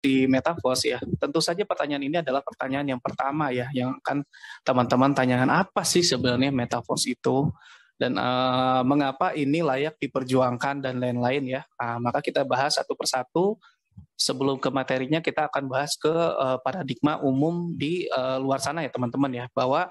di Metaverse ya, tentu saja pertanyaan ini adalah pertanyaan yang pertama ya, yang akan teman-teman tanyakan apa sih sebenarnya Metaverse itu, dan mengapa ini layak diperjuangkan dan lain-lain ya. Maka kita bahas satu persatu. Sebelum ke materinya, kita akan bahas ke paradigma umum di luar sana ya teman-teman ya, bahwa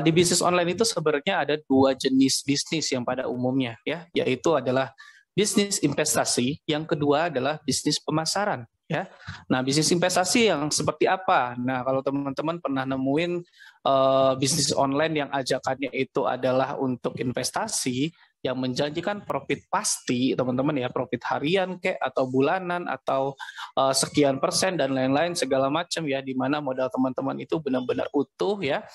di bisnis online itu sebenarnya ada dua jenis bisnis yang pada umumnya ya, yaitu adalah bisnis investasi, yang kedua adalah bisnis pemasaran ya. Nah, bisnis investasi yang seperti apa? Nah, kalau teman-teman pernah nemuin bisnis online yang ajakannya itu adalah untuk investasi yang menjanjikan profit pasti, teman-teman ya, profit harian kayak atau bulanan atau sekian persen dan lain-lain segala macam ya, di mana modal teman-teman itu benar-benar utuh ya,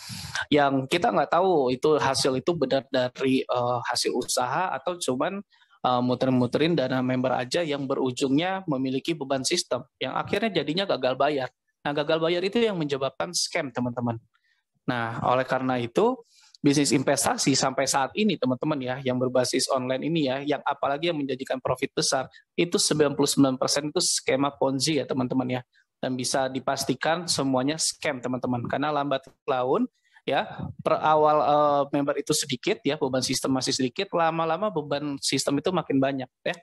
yang kita nggak tahu itu hasil itu benar dari hasil usaha atau cuman muter-muterin dana member aja yang berujungnya memiliki beban sistem yang akhirnya jadinya gagal bayar. Nah, gagal bayar itu yang menyebabkan scam, teman-teman. Nah, oleh karena itu bisnis investasi sampai saat ini teman-teman ya, yang berbasis online ini ya, yang apalagi yang menjadikan profit besar, itu 99% itu skema Ponzi ya teman-teman ya. Dan bisa dipastikan semuanya scam teman-teman, karena lambat laun ya, per awal member itu sedikit ya, beban sistem masih sedikit, lama-lama beban sistem itu makin banyak ya.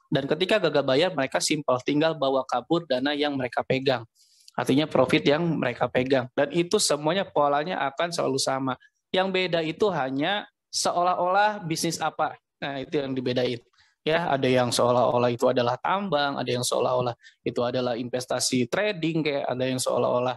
Dan ketika gagal bayar, mereka simpel, tinggal bawa kabur dana yang mereka pegang. Artinya profit yang mereka pegang. Dan itu semuanya polanya akan selalu sama. Yang beda itu hanya seolah-olah bisnis apa. Nah, itu yang dibedain. Ya, ada yang seolah-olah itu adalah tambang, ada yang seolah-olah itu adalah investasi trading, kayak ada yang seolah-olah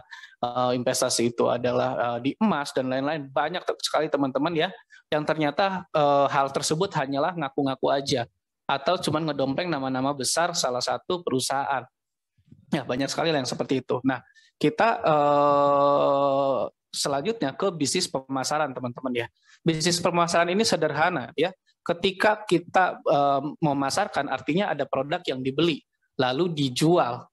investasi itu adalah di emas dan lain-lain. Banyak sekali teman-teman ya, yang ternyata hal tersebut hanyalah ngaku-ngaku aja atau cuma ngedompleng nama-nama besar salah satu perusahaan. Ya, banyak sekali yang seperti itu. Nah, kita selanjutnya ke bisnis pemasaran, teman-teman ya. Bisnis pemasaran ini sederhana ya. Ketika kita memasarkan, artinya ada produk yang dibeli, lalu dijual.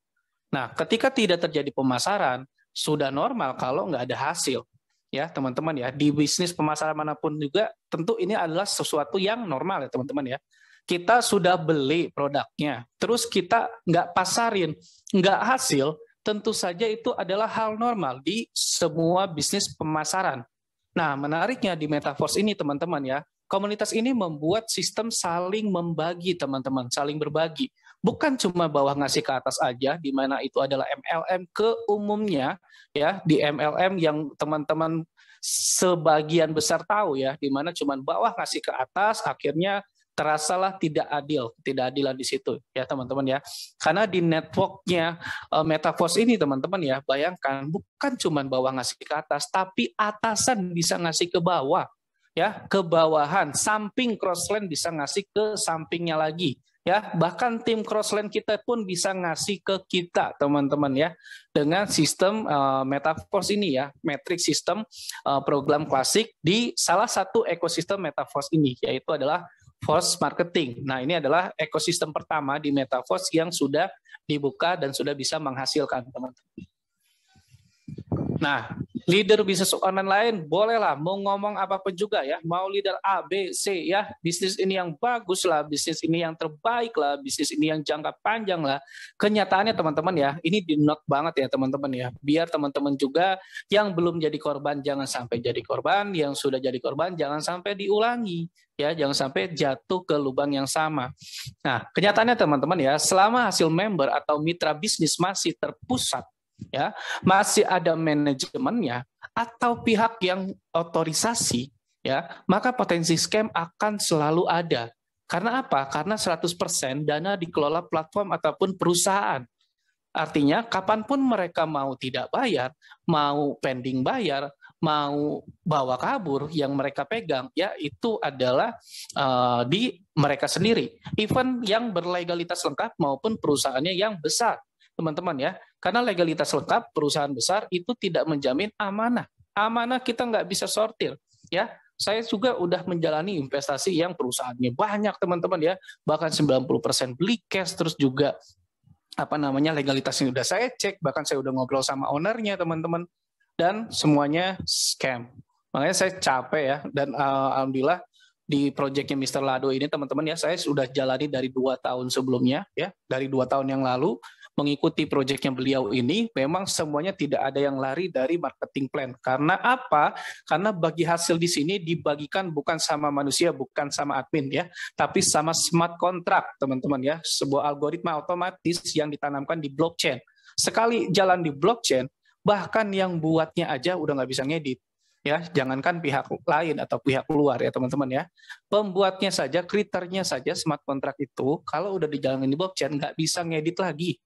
Nah, ketika tidak terjadi pemasaran, sudah normal kalau nggak ada hasil. Ya, teman-teman ya. Di bisnis pemasaran manapun juga, tentu ini adalah sesuatu yang normal ya, teman-teman ya. Kita sudah beli produknya, terus kita nggak pasarin, nggak hasil, tentu saja itu adalah hal normal di semua bisnis pemasaran. Nah, menariknya di Metaverse ini, teman-teman ya, komunitas ini membuat sistem saling membagi, teman-teman, saling berbagi. Bukan cuma bawah ngasih ke atas aja, di mana itu adalah MLM ke umumnya, ya, di MLM yang teman-teman sebagian besar tahu ya, di mana cuma bawah ngasih ke atas, akhirnya terasalah tidak adil, tidak adilan di situ ya teman-teman ya. Karena di networknya Metaverse ini teman-teman ya, bayangkan bukan cuma bawah ngasih ke atas, tapi atasan bisa ngasih ke bawah ya, ke bawahan, samping crossline bisa ngasih ke sampingnya lagi ya, bahkan tim crossline kita pun bisa ngasih ke kita teman-teman ya, dengan sistem Metaverse ini ya, matrix sistem program klasik di salah satu ekosistem Metaverse ini, yaitu adalah Force Marketing. Nah, ini adalah ekosistem pertama di Metaverse yang sudah dibuka dan sudah bisa menghasilkan, teman-teman. Nah, leader bisnis online lain bolehlah mau ngomong apapun juga ya, mau leader A, B, C ya, bisnis ini yang bagus lah, bisnis ini yang terbaik lah, bisnis ini yang jangka panjang lah. Kenyataannya teman-teman ya, ini di-note banget ya teman-teman ya, biar teman-teman juga yang belum jadi korban jangan sampai jadi korban, yang sudah jadi korban jangan sampai diulangi ya, jangan sampai jatuh ke lubang yang sama. Nah, kenyataannya teman-teman ya, selama hasil member atau mitra bisnis masih terpusat ya, masih ada manajemennya atau pihak yang otorisasi ya, maka potensi scam akan selalu ada. Karena apa? Karena 100% dana dikelola platform ataupun perusahaan. Artinya kapanpun mereka mau tidak bayar, mau pending bayar, mau bawa kabur, yang mereka pegang ya itu adalah di mereka sendiri. Even yang berlegalitas lengkap maupun perusahaannya yang besar, teman-teman ya. Karena legalitas lengkap perusahaan besar itu tidak menjamin amanah. Amanah kita nggak bisa sortir ya. Saya juga udah menjalani investasi yang perusahaannya banyak teman-teman ya. Bahkan 90% beli cash, terus juga legalitasnya udah saya cek, bahkan saya udah ngobrol sama ownernya teman-teman, dan semuanya scam. Makanya saya capek ya, dan alhamdulillah di proyeknya Mr. Lado ini teman-teman ya, saya sudah jalani dari 2 tahun sebelumnya ya, dari 2 tahun yang lalu. mengikuti proyeknya beliau ini, memang semuanya tidak ada yang lari dari marketing plan. Karena apa? Karena bagi hasil di sini dibagikan bukan sama manusia, bukan sama admin ya, tapi sama smart contract, teman-teman ya, sebuah algoritma otomatis yang ditanamkan di blockchain. Sekali jalan di blockchain, bahkan yang buatnya aja udah nggak bisa ngedit. Ya, jangankan pihak lain atau pihak luar ya teman-teman ya. Pembuatnya saja, kriternya saja smart contract itu kalau udah dijalanin di blockchain nggak bisa ngedit lagi.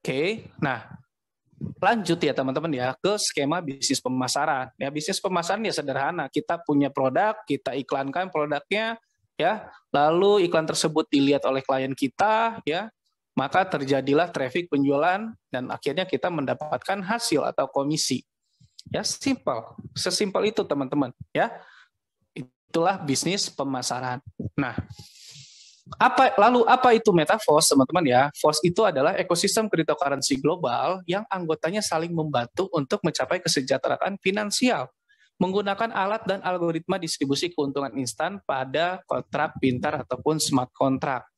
Oke, nah lanjut ya teman-teman ya ke skema bisnis pemasaran. Ya, bisnis pemasaran ya sederhana. Kita punya produk, kita iklankan produknya ya, lalu iklan tersebut dilihat oleh klien kita ya, maka terjadilah traffic penjualan dan akhirnya kita mendapatkan hasil atau komisi. Ya, simpel, sesimpel itu teman-teman ya. Itulah bisnis pemasaran. Nah, apa itu Metaverse teman-teman ya? Force itu adalah ekosistem cryptocurrency global yang anggotanya saling membantu untuk mencapai kesejahteraan finansial menggunakan alat dan algoritma distribusi keuntungan instan pada kontrak pintar ataupun smart contract.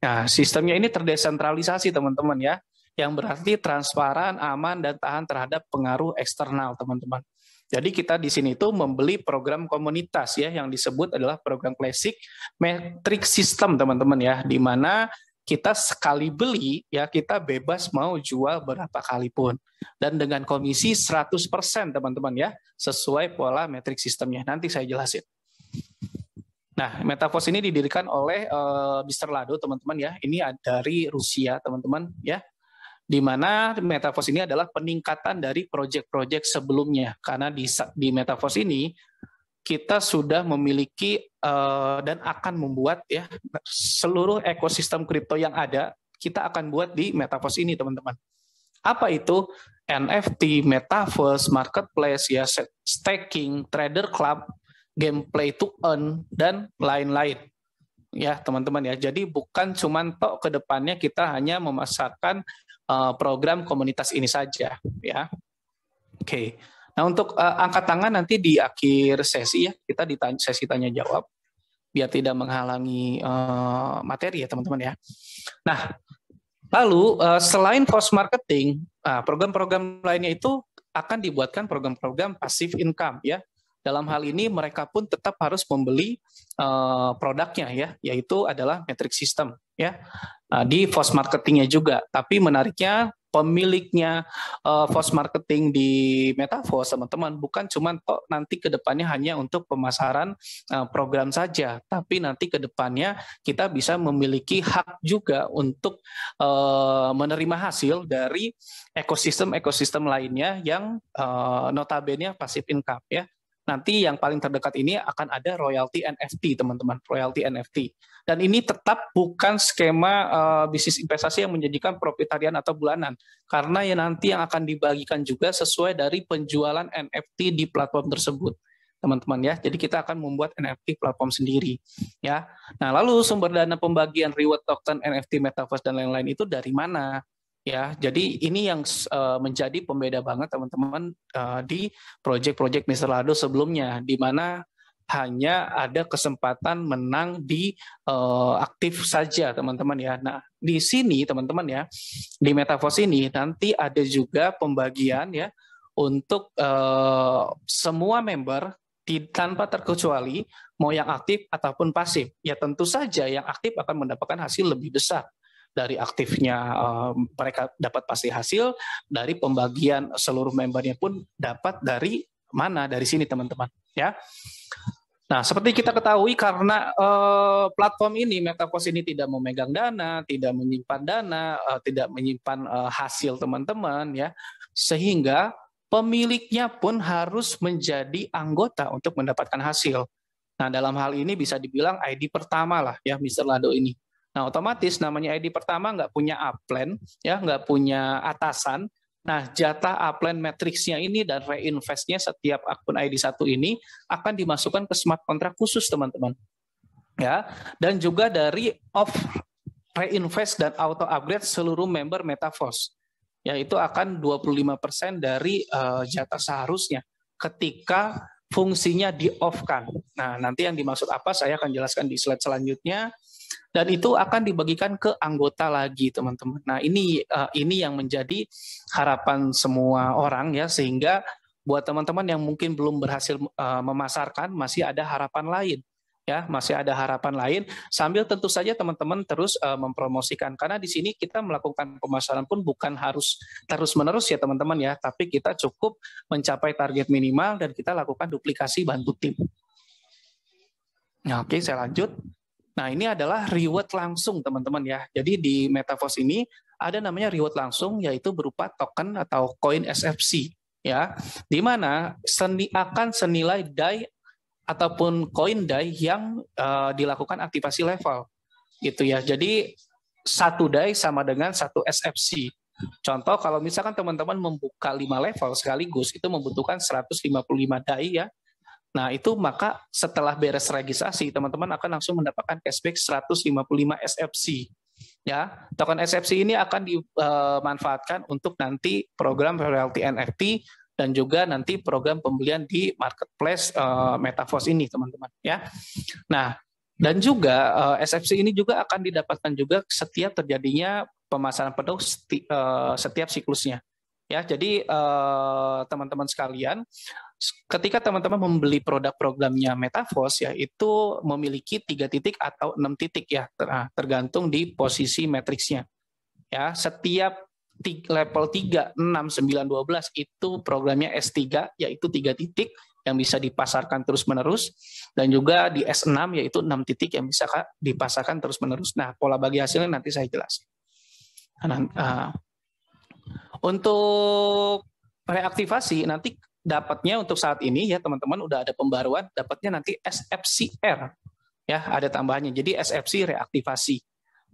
Nah, sistemnya ini terdesentralisasi teman-teman ya, yang berarti transparan, aman, dan tahan terhadap pengaruh eksternal, teman-teman. Jadi kita di sini itu membeli program komunitas ya, yang disebut adalah program Classic Metric System, teman-teman ya, di mana kita sekali beli ya kita bebas mau jual berapa kali pun, dan dengan komisi 100%, teman-teman ya, sesuai pola metric sistemnya. Nanti saya jelasin. Nah, Metaverse ini didirikan oleh Mr. Lado, teman-teman ya. Ini dari Rusia, teman-teman ya. Di mana Metaverse ini adalah peningkatan dari proyek-proyek sebelumnya. Karena di Metaverse ini kita sudah memiliki dan akan membuat ya seluruh ekosistem kripto yang ada, kita akan buat di Metaverse ini, teman-teman. Apa itu? NFT, Metaverse, Marketplace, ya, staking, Trader Club, gameplay to earn, dan lain-lain. Ya, teman-teman ya. Jadi bukan cuma tok ke depannya kita hanya memasarkan program komunitas ini saja ya. Oke. Nah, untuk angkat tangan nanti di akhir sesi ya, kita sesi tanya jawab biar tidak menghalangi materi ya, teman-teman ya. Nah, lalu selain post marketing, program-program lainnya itu akan dibuatkan program-program passive income ya. Dalam hal ini mereka pun tetap harus membeli produknya ya, yaitu adalah metric system ya. Di post marketingnya juga. Tapi menariknya pemiliknya post marketing di Metaverse, teman-teman, bukan cuma nanti ke depannya hanya untuk pemasaran program saja, tapi nanti ke depannya kita bisa memiliki hak juga untuk menerima hasil dari ekosistem lainnya yang notabene passive income ya. Nanti yang paling terdekat ini akan ada royalty NFT, teman-teman, royalty NFT. Dan ini tetap bukan skema bisnis investasi yang menjanjikan profit harian atau bulanan, karena ya nanti yang akan dibagikan juga sesuai dari penjualan NFT di platform tersebut, teman-teman ya. Jadi kita akan membuat NFT platform sendiri, ya. Nah, lalu sumber dana pembagian reward token NFT Metaverse dan lain-lain itu dari mana? Ya, jadi ini yang menjadi pembeda banget teman-teman di proyek-proyek Mr. Lado sebelumnya, di mana hanya ada kesempatan menang di aktif saja, teman-teman ya. Nah, di sini teman-teman ya, di Metaverse ini nanti ada juga pembagian ya untuk semua member tanpa terkecuali mau yang aktif ataupun pasif. Ya tentu saja yang aktif akan mendapatkan hasil lebih besar. Dari aktifnya mereka dapat pasti hasil, dari pembagian seluruh membernya pun dapat dari mana? Dari sini, teman-teman ya. Nah, seperti kita ketahui karena platform ini, Metaverse ini tidak memegang dana, tidak menyimpan dana, tidak menyimpan hasil teman-teman ya, sehingga pemiliknya pun harus menjadi anggota untuk mendapatkan hasil. Nah, dalam hal ini bisa dibilang ID pertama lah ya Mr. Lado ini. Nah, otomatis namanya ID pertama nggak punya upline, ya, nggak punya atasan. Nah, jatah upline matriksnya ini dan reinvestnya setiap akun ID 1 ini akan dimasukkan ke smart contract khusus, teman-teman. Ya, dan juga dari off reinvest dan auto upgrade seluruh member Metaverse. Ya, itu akan 25% dari jatah seharusnya ketika fungsinya di-off-kan. Nah, nanti yang dimaksud apa saya akan jelaskan di slide selanjutnya. Dan itu akan dibagikan ke anggota lagi, teman-teman. Nah, ini yang menjadi harapan semua orang ya, sehingga buat teman-teman yang mungkin belum berhasil memasarkan, masih ada harapan lain. Ya, masih ada harapan lain, sambil tentu saja teman-teman terus mempromosikan, karena di sini kita melakukan pemasaran pun bukan harus terus-menerus ya teman-teman ya, tapi kita cukup mencapai target minimal dan kita lakukan duplikasi bantu tim. Nah, oke, saya lanjut. Nah, ini adalah reward langsung teman-teman ya. Jadi di Metaverse ini ada namanya reward langsung, yaitu berupa token atau koin SFC ya, di mana akan senilai DAI ataupun koin DAI yang dilakukan aktivasi level gitu ya. Jadi 1 DAI sama dengan 1 SFC. Contoh kalau misalkan teman-teman membuka 5 level sekaligus, itu membutuhkan 155 DAI ya. Nah, itu maka setelah beres registrasi, teman-teman akan langsung mendapatkan cashback 155 SFC. Ya, token SFC ini akan dimanfaatkan untuk nanti program royalty NFT dan juga nanti program pembelian di marketplace Metaverse ini, teman-teman. Ya, nah dan juga SFC ini juga akan didapatkan juga setiap terjadinya pemasaran penuh setiap siklusnya. Ya, jadi teman-teman sekalian, ketika teman-teman membeli produk programnya Metaverse ya, itu memiliki 3 titik atau 6 titik ya, tergantung di posisi matriksnya. Ya, setiap level 3, 6, 9, 12 itu programnya S3, yaitu 3 titik yang bisa dipasarkan terus-menerus, dan juga di S6 yaitu 6 titik yang bisa dipasarkan terus-menerus. Nah, pola bagi hasilnya nanti saya jelaskan. Untuk reaktivasi nanti dapatnya untuk saat ini ya teman-teman udah ada pembaruan, dapatnya nanti SFCR ya, ada tambahannya. Jadi SFC reaktivasi.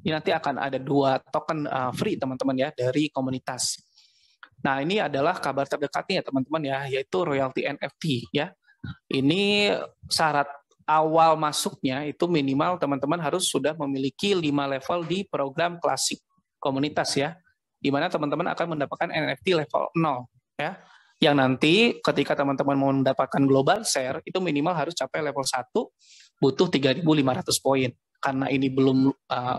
Ini nanti akan ada 2 token free teman-teman ya dari komunitas. Nah, ini adalah kabar terdekatnya ya teman-teman ya, yaitu royalty NFT ya. Ini syarat awal masuknya itu minimal teman-teman harus sudah memiliki 5 level di program klasik komunitas ya, di mana teman-teman akan mendapatkan NFT level 0 ya. Yang nanti ketika teman-teman mau mendapatkan global share itu minimal harus capai level 1, butuh 3.500 poin. Karena ini belum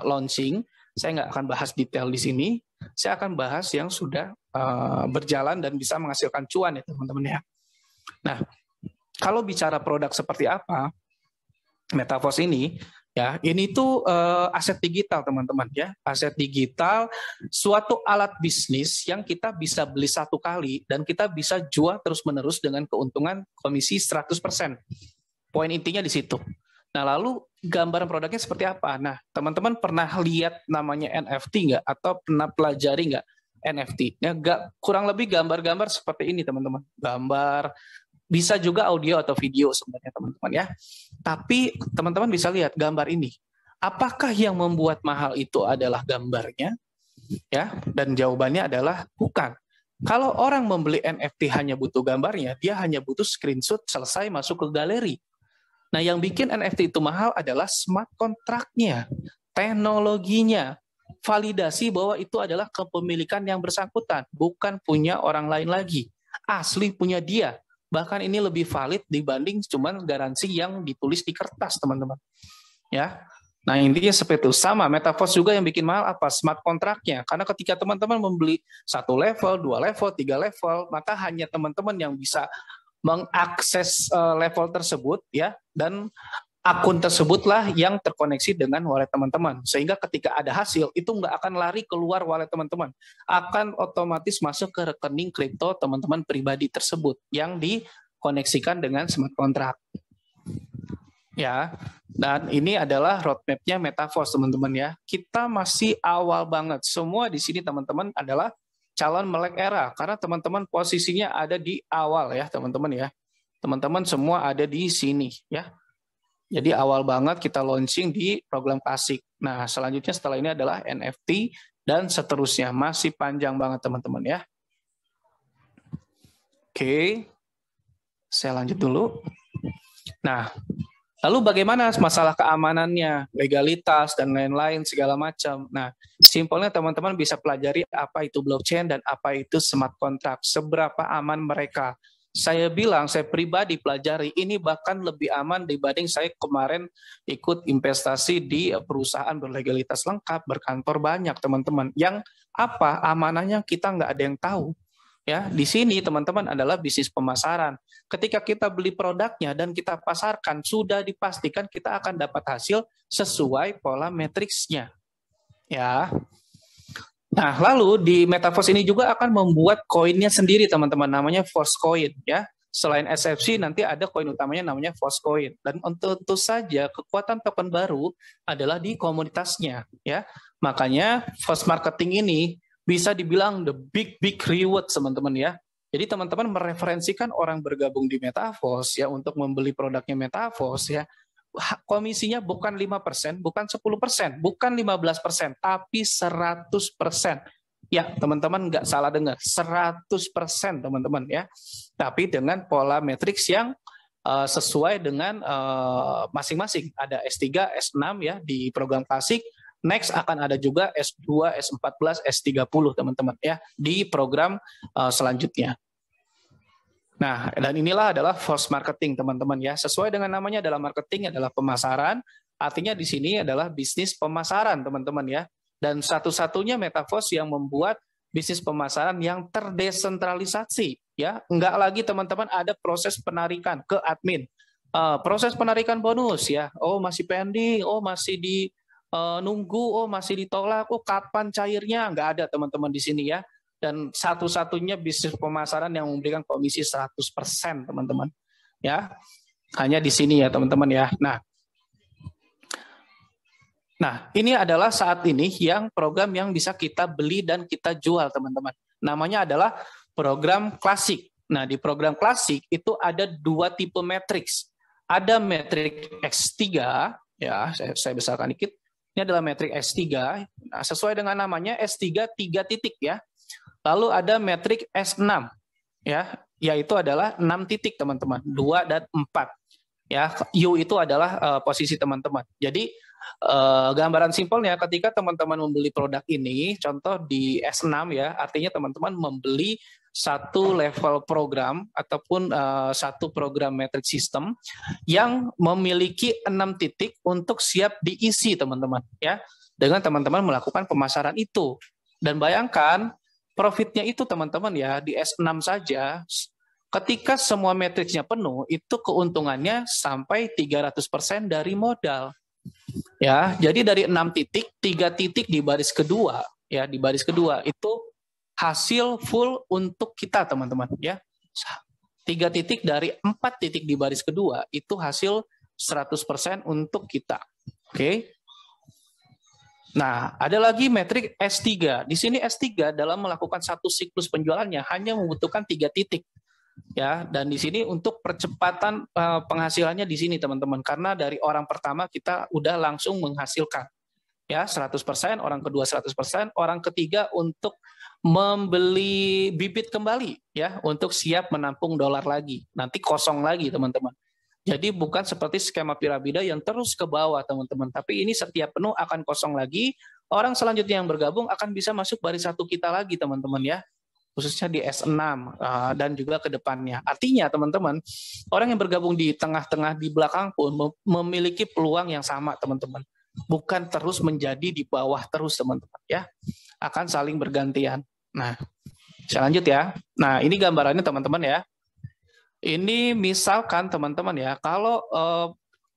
launching, saya nggak akan bahas detail di sini. Saya akan bahas yang sudah berjalan dan bisa menghasilkan cuan ya teman-teman ya. Nah, kalau bicara produk seperti apa Metaverse ini, ya ini tuh aset digital teman-teman ya, aset digital, suatu alat bisnis yang kita bisa beli 1 kali dan kita bisa jual terus-menerus dengan keuntungan komisi 100%. Poin intinya di situ. Nah, lalu gambaran produknya seperti apa? Nah, teman-teman pernah lihat namanya NFT nggak? Atau pernah pelajari nggak NFT? Ya, kurang lebih gambar-gambar seperti ini, teman-teman. Gambar, bisa juga audio atau video sebenarnya, teman-teman ya. Tapi teman-teman bisa lihat gambar ini. Apakah yang membuat mahal itu adalah gambarnya? Ya, dan jawabannya adalah bukan. Kalau orang membeli NFT hanya butuh gambarnya, dia hanya butuh screenshot, selesai masuk ke galeri. Nah, yang bikin NFT itu mahal adalah smart contract-nya, teknologinya, validasi bahwa itu adalah kepemilikan yang bersangkutan, bukan punya orang lain lagi. Asli punya dia. Bahkan ini lebih valid dibanding cuman garansi yang ditulis di kertas, teman-teman. Ya. Nah, intinya seperti itu. Sama, Metaverse juga yang bikin mahal apa? Smart contract-nya. Karena ketika teman-teman membeli 1 level, 2 level, 3 level, maka hanya teman-teman yang bisa mengakses level tersebut ya, dan akun tersebutlah yang terkoneksi dengan wallet teman-teman, sehingga ketika ada hasil itu nggak akan lari keluar wallet teman-teman, akan otomatis masuk ke rekening kripto teman-teman pribadi tersebut yang dikoneksikan dengan smart contract ya. Dan ini adalah roadmap-nya Metaverse teman-teman ya. Kita masih awal banget, semua di sini teman-teman adalah calon melek era, karena teman-teman posisinya ada di awal ya teman-teman ya. Teman-teman semua ada di sini ya. Jadi awal banget kita launching di program klasik. Nah, selanjutnya setelah ini adalah NFT dan seterusnya. Masih panjang banget teman-teman ya. Oke, saya lanjut dulu. Nah, lalu bagaimana masalah keamanannya, legalitas, dan lain-lain segala macam. Nah, simpelnya teman-teman bisa pelajari apa itu blockchain dan apa itu smart contract, seberapa aman mereka. saya bilang, saya pribadi pelajari, ini bahkan lebih aman dibanding saya kemarin ikut investasi di perusahaan berlegalitas lengkap, berkantor banyak, teman-teman. Yang apa amanahnya kita nggak ada yang tahu. Ya, di sini teman-teman adalah bisnis pemasaran. Ketika kita beli produknya dan kita pasarkan, sudah dipastikan kita akan dapat hasil sesuai pola matriksnya. Ya. Nah, lalu di Metaverse ini juga akan membuat koinnya sendiri, teman-teman, namanya Force Coin, ya. Selain SFC, nanti ada koin utamanya namanya Force Coin. Dan tentu saja kekuatan token baru adalah di komunitasnya, ya. Makanya Force Marketing ini bisa dibilang the big reward, teman-teman, ya. Jadi teman-teman mereferensikan orang bergabung di Metaverse ya untuk membeli produknya Metaverse ya. Komisinya bukan 5%, bukan 10%, bukan 15%, tapi 100%. Ya, teman-teman nggak salah dengar, 100% teman-teman ya. Tapi dengan pola matriks yang sesuai dengan masing-masing. Ada S3, S6 ya di program klasik. Next akan ada juga S2, S14, S30 teman-teman ya di program selanjutnya. Nah, dan inilah adalah force marketing, teman-teman ya. Sesuai dengan namanya adalah marketing, adalah pemasaran. Artinya di sini adalah bisnis pemasaran, teman-teman ya. Dan satu-satunya Metaverse yang membuat bisnis pemasaran yang terdesentralisasi ya. Enggak lagi teman-teman ada proses penarikan ke admin. Proses penarikan bonus ya. Oh, masih pending, oh masih di nunggu, oh masih ditolak, oh kapan cairnya? Enggak ada teman-teman di sini ya. Dan satu-satunya bisnis pemasaran yang memberikan komisi 100%, teman-teman. Ya. Hanya di sini ya, teman-teman ya. Nah, ini adalah saat ini yang program yang bisa kita beli dan kita jual, teman-teman. Namanya adalah program klasik. Nah, di program klasik itu ada dua tipe matriks. Ada metrik X3, ya, saya besarkan dikit. Ini adalah metrik S3. Nah, sesuai dengan namanya S3 3 titik ya. Lalu ada metrik S6 ya, yaitu adalah 6 titik teman-teman, 2 dan 4. Ya, U itu adalah posisi teman-teman. Jadi gambaran simpelnya ketika teman-teman membeli produk ini, contoh di S6 ya, artinya teman-teman membeli satu level program ataupun satu program metric system yang memiliki 6 titik untuk siap diisi teman-teman ya, dengan teman-teman melakukan pemasaran itu. Dan bayangkan profitnya itu teman-teman ya di S6 saja, ketika semua matriksnya penuh, itu keuntungannya sampai 300% dari modal. Ya, jadi dari 6 titik, 3 titik di baris kedua, ya di baris kedua itu hasil full untuk kita teman-teman ya. 3 titik dari 4 titik di baris kedua itu hasil 100% untuk kita. Oke. Nah, ada lagi metrik S3. Di sini S3 dalam melakukan satu siklus penjualannya hanya membutuhkan 3 titik. Ya, dan di sini untuk percepatan penghasilannya di sini teman-teman, karena dari orang pertama kita udah langsung menghasilkan. Ya, 100%, orang kedua 100%, orang ketiga untuk membeli bibit kembali ya, untuk siap menampung dolar lagi. Nanti kosong lagi, teman-teman. Jadi bukan seperti skema piramida yang terus ke bawah, teman-teman. Tapi ini setiap penuh akan kosong lagi. Orang selanjutnya yang bergabung akan bisa masuk baris satu kita lagi, teman-teman ya. Khususnya di S6 dan juga ke depannya. Artinya, teman-teman, orang yang bergabung di tengah-tengah di belakang pun memiliki peluang yang sama, teman-teman. Bukan terus menjadi di bawah terus, teman-teman ya. Akan saling bergantian. Nah, saya lanjut ya. Nah, ini gambarannya, teman-teman ya. Ini misalkan teman-teman ya, kalau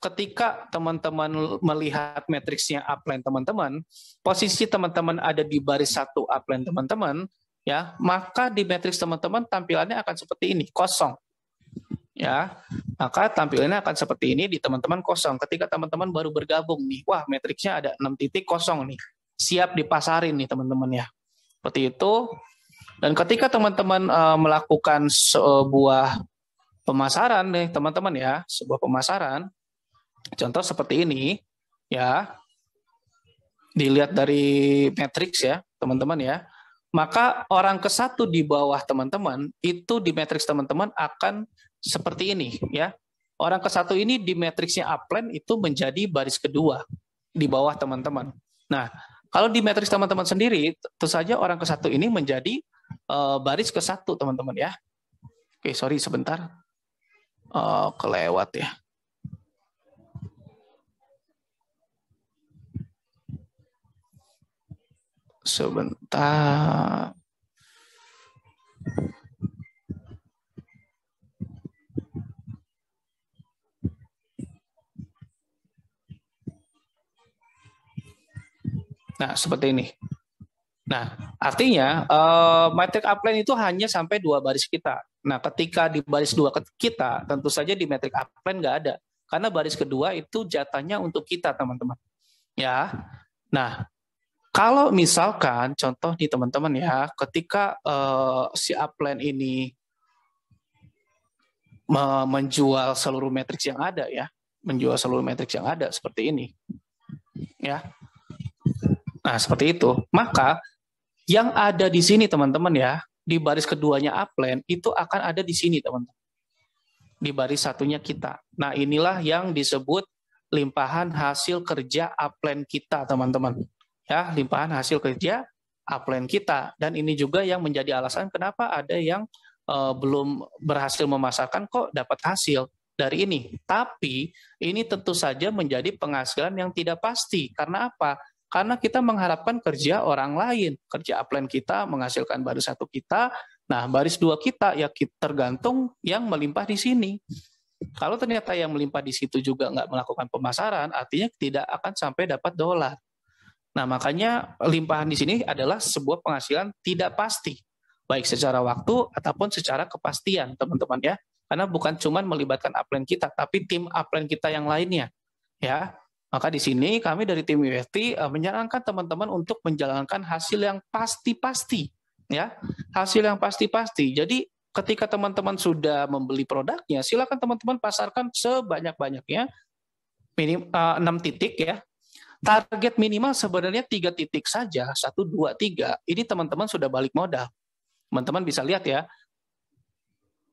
ketika teman-teman melihat matriksnya upline teman-teman, posisi teman-teman ada di baris satu upline teman-teman, ya, maka di matriks teman-teman tampilannya akan seperti ini, kosong. Ya, maka tampilannya akan seperti ini di teman-teman kosong. Ketika teman-teman baru bergabung nih, wah matriksnya ada 6 titik kosong nih, siap dipasarin nih teman-teman ya. Seperti itu. Dan ketika teman-teman melakukan sebuah pemasaran nih teman-teman ya, sebuah pemasaran, contoh seperti ini ya, dilihat dari matriks ya teman-teman ya, maka orang ke satu di bawah teman-teman itu di matriks teman-teman akan seperti ini ya. Orang ke satu ini di matriksnya upline itu menjadi baris kedua di bawah teman-teman. Nah, kalau di matriks teman-teman sendiri, tentu saja orang ke satu ini menjadi baris ke satu teman-teman ya. Oke, sorry sebentar. Kelewat ya. Sebentar. Nah, seperti ini. Nah, artinya metric upline itu hanya sampai 2 baris kita. Nah, ketika di baris 2 kita, tentu saja di metric upline nggak ada. Karena baris kedua itu jatahnya untuk kita, teman-teman. Ya. Nah, kalau misalkan, contoh nih teman-teman ya, ketika si upline ini menjual seluruh matriks yang ada ya, menjual seluruh matriks yang ada seperti ini. Ya. Nah, seperti itu. Maka yang ada di sini teman-teman ya, di baris keduanya upline itu akan ada di sini teman-teman. Di baris satunya kita. Nah, inilah yang disebut limpahan hasil kerja upline kita teman-teman. Ya, limpahan hasil kerja upline kita. Dan ini juga yang menjadi alasan kenapa ada yang belum berhasil memasarkan kok dapat hasil dari ini. Tapi ini tentu saja menjadi penghasilan yang tidak pasti. Karena apa? Karena kita mengharapkan kerja orang lain. Kerja upline kita menghasilkan baris satu kita, nah baris dua kita ya tergantung yang melimpah di sini. Kalau ternyata yang melimpah di situ juga nggak melakukan pemasaran, artinya tidak akan sampai dapat dolar. Nah makanya limpahan di sini adalah sebuah penghasilan tidak pasti, baik secara waktu ataupun secara kepastian teman-teman ya. Karena bukan cuma melibatkan upline kita, tapi tim upline kita yang lainnya ya. Maka di sini kami dari tim UFT menyarankan teman-teman untuk menjalankan hasil yang pasti-pasti, ya, hasil yang pasti-pasti. Jadi ketika teman-teman sudah membeli produknya, silakan teman-teman pasarkan sebanyak-banyaknya, 6 titik ya. Target minimal sebenarnya 3 titik saja, 1, 2, 3. Ini teman-teman sudah balik modal. Teman-teman bisa lihat ya.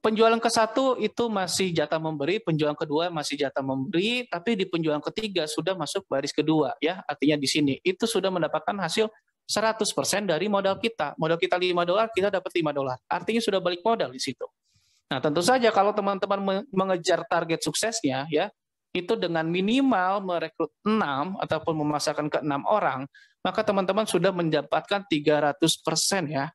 Penjualan ke-1 itu masih jatah memberi, penjualan kedua masih jatah memberi, tapi di penjualan ketiga sudah masuk baris kedua ya. Artinya di sini itu sudah mendapatkan hasil 100% dari modal kita. Modal kita $5, kita dapat $5. Artinya sudah balik modal di situ. Nah, tentu saja kalau teman-teman mengejar target suksesnya ya, itu dengan minimal merekrut 6 ataupun memasarkan ke 6 orang, maka teman-teman sudah mendapatkan 300% ya.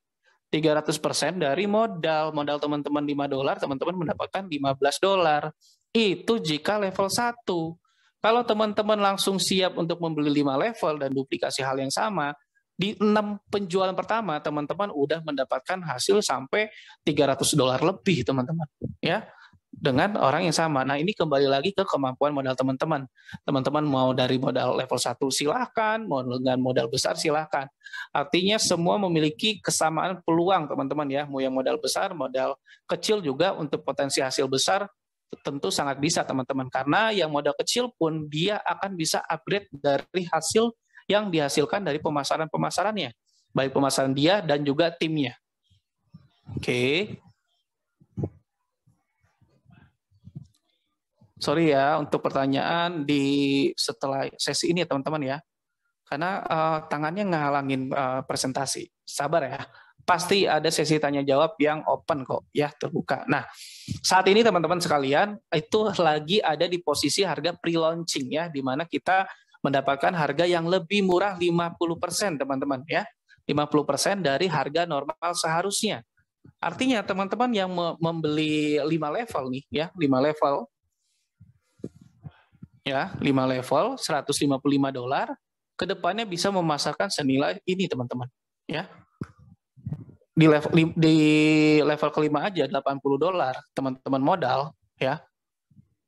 300% dari modal teman-teman $5, teman-teman mendapatkan $15. Itu jika level 1. Kalau teman-teman langsung siap untuk membeli 5 level dan duplikasi hal yang sama, di 6 penjualan pertama, teman-teman udah mendapatkan hasil sampai $300 lebih, teman-teman. Ya, dengan orang yang sama. Nah, ini kembali lagi ke kemampuan modal teman-teman. Teman-teman mau dari modal level 1 silahkan, mau dengan modal besar silahkan. Artinya semua memiliki kesamaan peluang, teman-teman ya. Mau yang modal besar, modal kecil juga untuk potensi hasil besar tentu sangat bisa, teman-teman. Karena yang modal kecil pun dia akan bisa upgrade dari hasil yang dihasilkan dari pemasaran-pemasarannya. Baik pemasaran dia dan juga timnya. Oke. Sorry ya untuk pertanyaan di setelah sesi ini ya teman-teman ya. Karena tangannya ngehalangin presentasi. Sabar ya. Pasti ada sesi tanya jawab yang open kok ya, terbuka. Nah, saat ini teman-teman sekalian itu lagi ada di posisi harga pre-launching ya, di mana kita mendapatkan harga yang lebih murah 50% teman-teman ya. 50% dari harga normal seharusnya. Artinya teman-teman yang membeli 5 level nih ya, 5 level ya, 5 level $155, kedepannya bisa memasarkan senilai ini teman-teman ya. Di level kelima aja $80 teman-teman modal ya,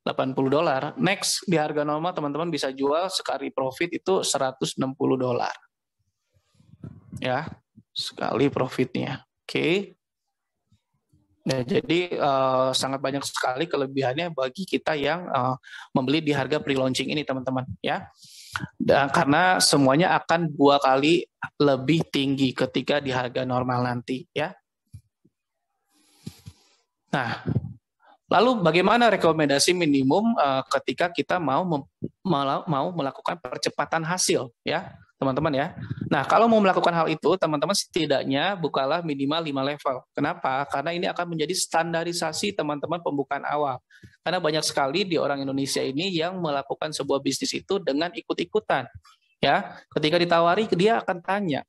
$80. Next di harga normal teman-teman bisa jual sekali profit itu $160 ya, sekali profitnya. Oke. Nah, jadi sangat banyak sekali kelebihannya bagi kita yang membeli di harga pre-launching ini teman-teman ya. Dan karena semuanya akan 2 kali lebih tinggi ketika di harga normal nanti ya. Nah, Lalu bagaimana rekomendasi minimum ketika kita mau melakukan percepatan hasil, ya teman-teman ya. Nah, kalau mau melakukan hal itu, teman-teman setidaknya bukalah minimal 5 level. Kenapa? Karena ini akan menjadi standarisasi teman-teman pembukaan awal. Karena banyak sekali di orang Indonesia ini yang melakukan sebuah bisnis itu dengan ikut-ikutan. Ya, ketika ditawari dia akan tanya,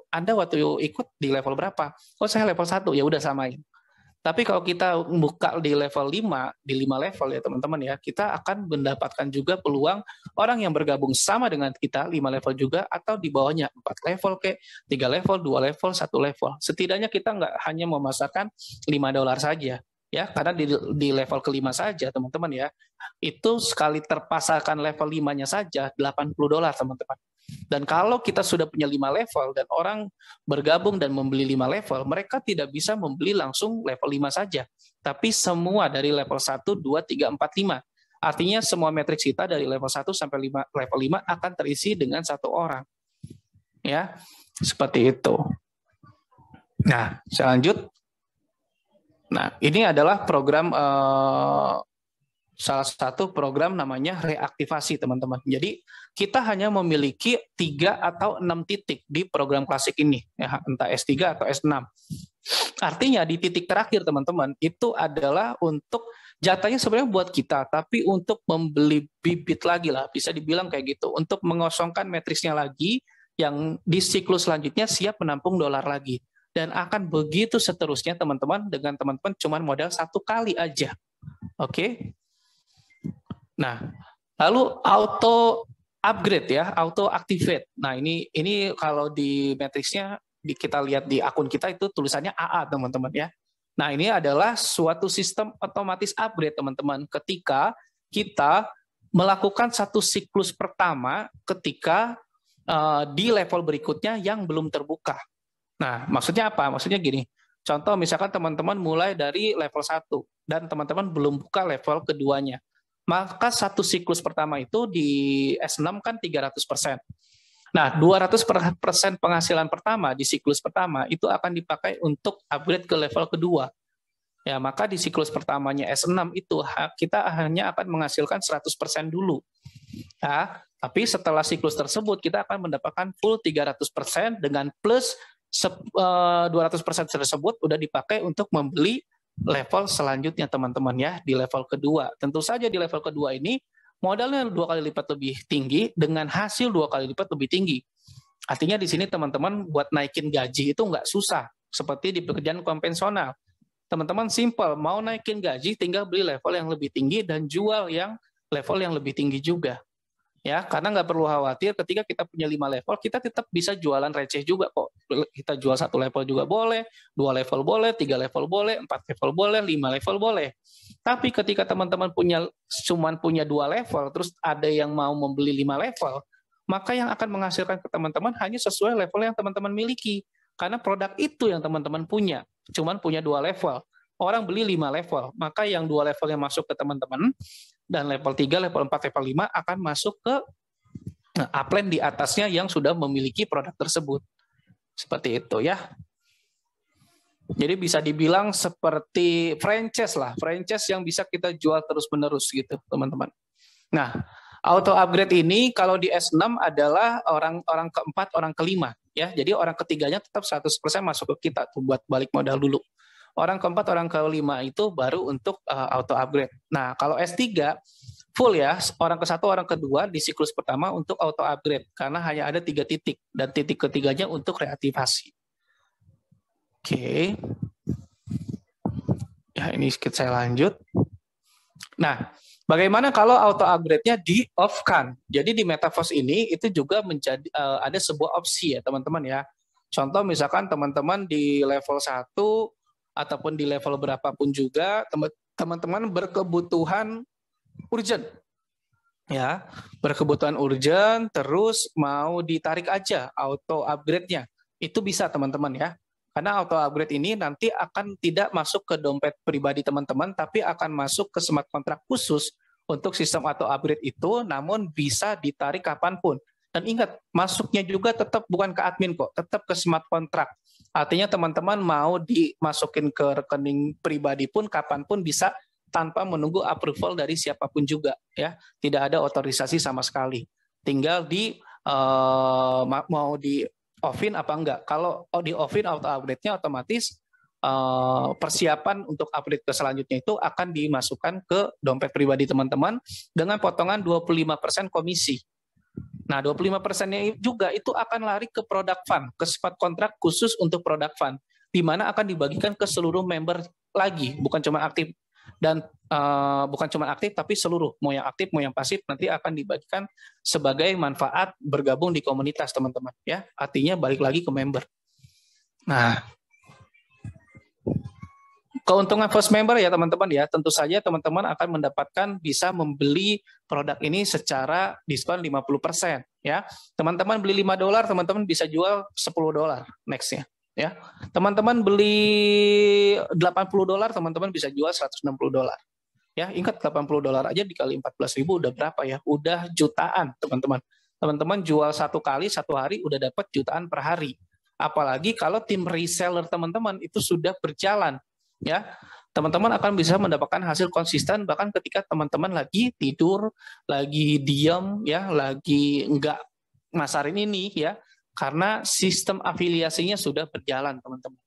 Anda waktu ikut di level berapa? Oh, saya level 1, ya udah samain. Tapi kalau kita buka di level 5, di 5 level ya teman-teman ya, kita akan mendapatkan juga peluang orang yang bergabung sama dengan kita, 5 level juga, atau di bawahnya 4 level, kayak 3 level, 2 level, 1 level. Setidaknya kita nggak hanya memasarkan $5 saja, ya, karena di level kelima saja teman-teman ya, itu sekali terpasarkan level 5-nya saja $80 teman-teman. Dan kalau kita sudah punya 5 level dan orang bergabung dan membeli 5 level, mereka tidak bisa membeli langsung level 5 saja, tapi semua dari level 1, 2, 3, 4, 5. Artinya semua matriks kita dari level 1 sampai level 5 akan terisi dengan satu orang. Ya, seperti itu. Nah, saya lanjut. Nah, ini adalah program salah satu program namanya reaktivasi, teman-teman. Jadi kita hanya memiliki 3 atau 6 titik di program klasik ini, ya, entah S3 atau S6. Artinya di titik terakhir, teman-teman, itu adalah untuk jatahnya sebenarnya buat kita, tapi untuk membeli bibit lagi lah, bisa dibilang kayak gitu, untuk mengosongkan matriksnya lagi, yang di siklus selanjutnya siap menampung dolar lagi. Dan akan begitu seterusnya, teman-teman, dengan teman-teman cuma modal 1 kali aja. Oke? Nah, lalu auto upgrade ya, auto activate. Nah, ini kalau di matriksnya kita lihat di akun kita itu tulisannya AA, teman-teman ya. Nah, ini adalah suatu sistem otomatis upgrade, teman-teman, ketika kita melakukan satu siklus pertama ketika di level berikutnya yang belum terbuka. Nah, maksudnya apa? Maksudnya gini, contoh misalkan teman-teman mulai dari level 1 dan teman-teman belum buka level keduanya. Maka satu siklus pertama itu di S6 kan 300%. Nah, 200% penghasilan pertama di siklus pertama itu akan dipakai untuk upgrade ke level kedua. Ya, maka di siklus pertamanya S6 itu kita hanya akan menghasilkan 100% dulu. Ya, tapi setelah siklus tersebut kita akan mendapatkan full 300% dengan plus 200% tersebut udah dipakai untuk membeli level selanjutnya, teman-teman ya, di level kedua. Tentu saja di level kedua ini modalnya 2 kali lipat lebih tinggi dengan hasil 2 kali lipat lebih tinggi. Artinya di sini teman-teman buat naikin gaji itu nggak susah seperti di pekerjaan konvensional. Teman-teman simple, mau naikin gaji tinggal beli level yang lebih tinggi dan jual yang level yang lebih tinggi juga. Ya, karena nggak perlu khawatir ketika kita punya 5 level, kita tetap bisa jualan receh juga kok. Kita jual 1 level juga boleh, 2 level boleh, 3 level boleh, 4 level boleh, 5 level boleh. Tapi ketika teman-teman cuman punya 2 level, terus ada yang mau membeli 5 level, maka yang akan menghasilkan ke teman-teman hanya sesuai level yang teman-teman miliki. Karena produk itu yang teman-teman punya, cuman punya 2 level. Orang beli 5 level, maka yang 2 level yang masuk ke teman-teman, dan level 3, level 4, level 5 akan masuk ke upline di atasnya yang sudah memiliki produk tersebut. Seperti itu ya. Jadi bisa dibilang seperti franchise lah, franchise yang bisa kita jual terus-menerus gitu, teman-teman. Nah, auto upgrade ini kalau di S6 adalah orang keempat, orang kelima ya. Jadi orang ketiganya tetap 100% masuk ke kita tuh buat balik modal dulu. Orang keempat, orang kelima itu baru untuk auto upgrade. Nah, kalau S3 full ya, orang ke-1, orang kedua di siklus pertama untuk auto upgrade karena hanya ada 3 titik dan titik ketiganya untuk reaktivasi. Oke. Ya, ini sedikit saya lanjut. Nah, bagaimana kalau auto upgrade-nya di-off-kan? Jadi di Metaverse ini itu juga menjadi ada sebuah opsi ya, teman-teman ya. Contoh misalkan teman-teman di level 1 ataupun di level berapapun juga teman-teman berkebutuhan urgent ya, berkebutuhan urgent terus mau ditarik aja auto upgrade-nya, itu bisa teman-teman ya, karena auto upgrade ini nanti akan tidak masuk ke dompet pribadi teman-teman tapi akan masuk ke smart contract khusus untuk sistem auto upgrade itu, namun bisa ditarik kapanpun. Dan ingat, masuknya juga tetap bukan ke admin kok, tetap ke smart contract. Artinya teman-teman mau dimasukin ke rekening pribadi pun kapanpun bisa tanpa menunggu approval dari siapapun juga, ya. Tidak ada otorisasi sama sekali. Tinggal mau di offin apa enggak. Kalau di offin auto update-nya otomatis persiapan untuk update ke selanjutnya itu akan dimasukkan ke dompet pribadi teman-teman dengan potongan 25% komisi. Nah, 25%-nya juga itu akan lari ke product fund, ke smart kontrak khusus untuk product fund, di mana akan dibagikan ke seluruh member lagi, bukan cuma aktif dan bukan cuma aktif tapi seluruh, mau yang aktif mau yang pasif nanti akan dibagikan sebagai manfaat bergabung di komunitas teman-teman, ya. Artinya balik lagi ke member. Nah, keuntungan first member ya teman-teman ya, tentu saja teman-teman akan mendapatkan bisa membeli produk ini secara diskon 50% ya. Teman-teman beli $5, teman-teman bisa jual $10 nextnya ya. Teman-teman beli $80, teman-teman bisa jual $160. Ya, ingat $80 aja dikali 14.000 udah berapa ya? Udah jutaan, teman-teman. Teman-teman jual satu kali satu hari udah dapat jutaan per hari. Apalagi kalau tim reseller teman-teman itu sudah berjalan. Ya, teman-teman akan bisa mendapatkan hasil konsisten bahkan ketika teman-teman lagi tidur, lagi diam, ya, lagi enggak masarin ini, ya, karena sistem afiliasinya sudah berjalan, teman-teman.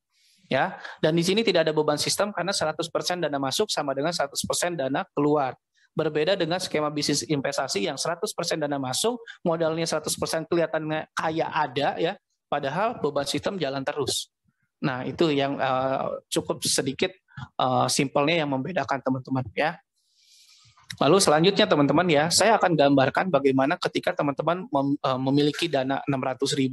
Ya, dan di sini tidak ada beban sistem karena 100% dana masuk sama dengan 100% dana keluar. Berbeda dengan skema bisnis investasi yang 100% dana masuk, modalnya 100% kelihatannya kayak ada, ya, padahal beban sistem jalan terus. Nah, itu yang cukup sedikit simpelnya yang membedakan teman-teman ya. Lalu selanjutnya teman-teman ya, saya akan gambarkan bagaimana ketika teman-teman memiliki dana 600.000,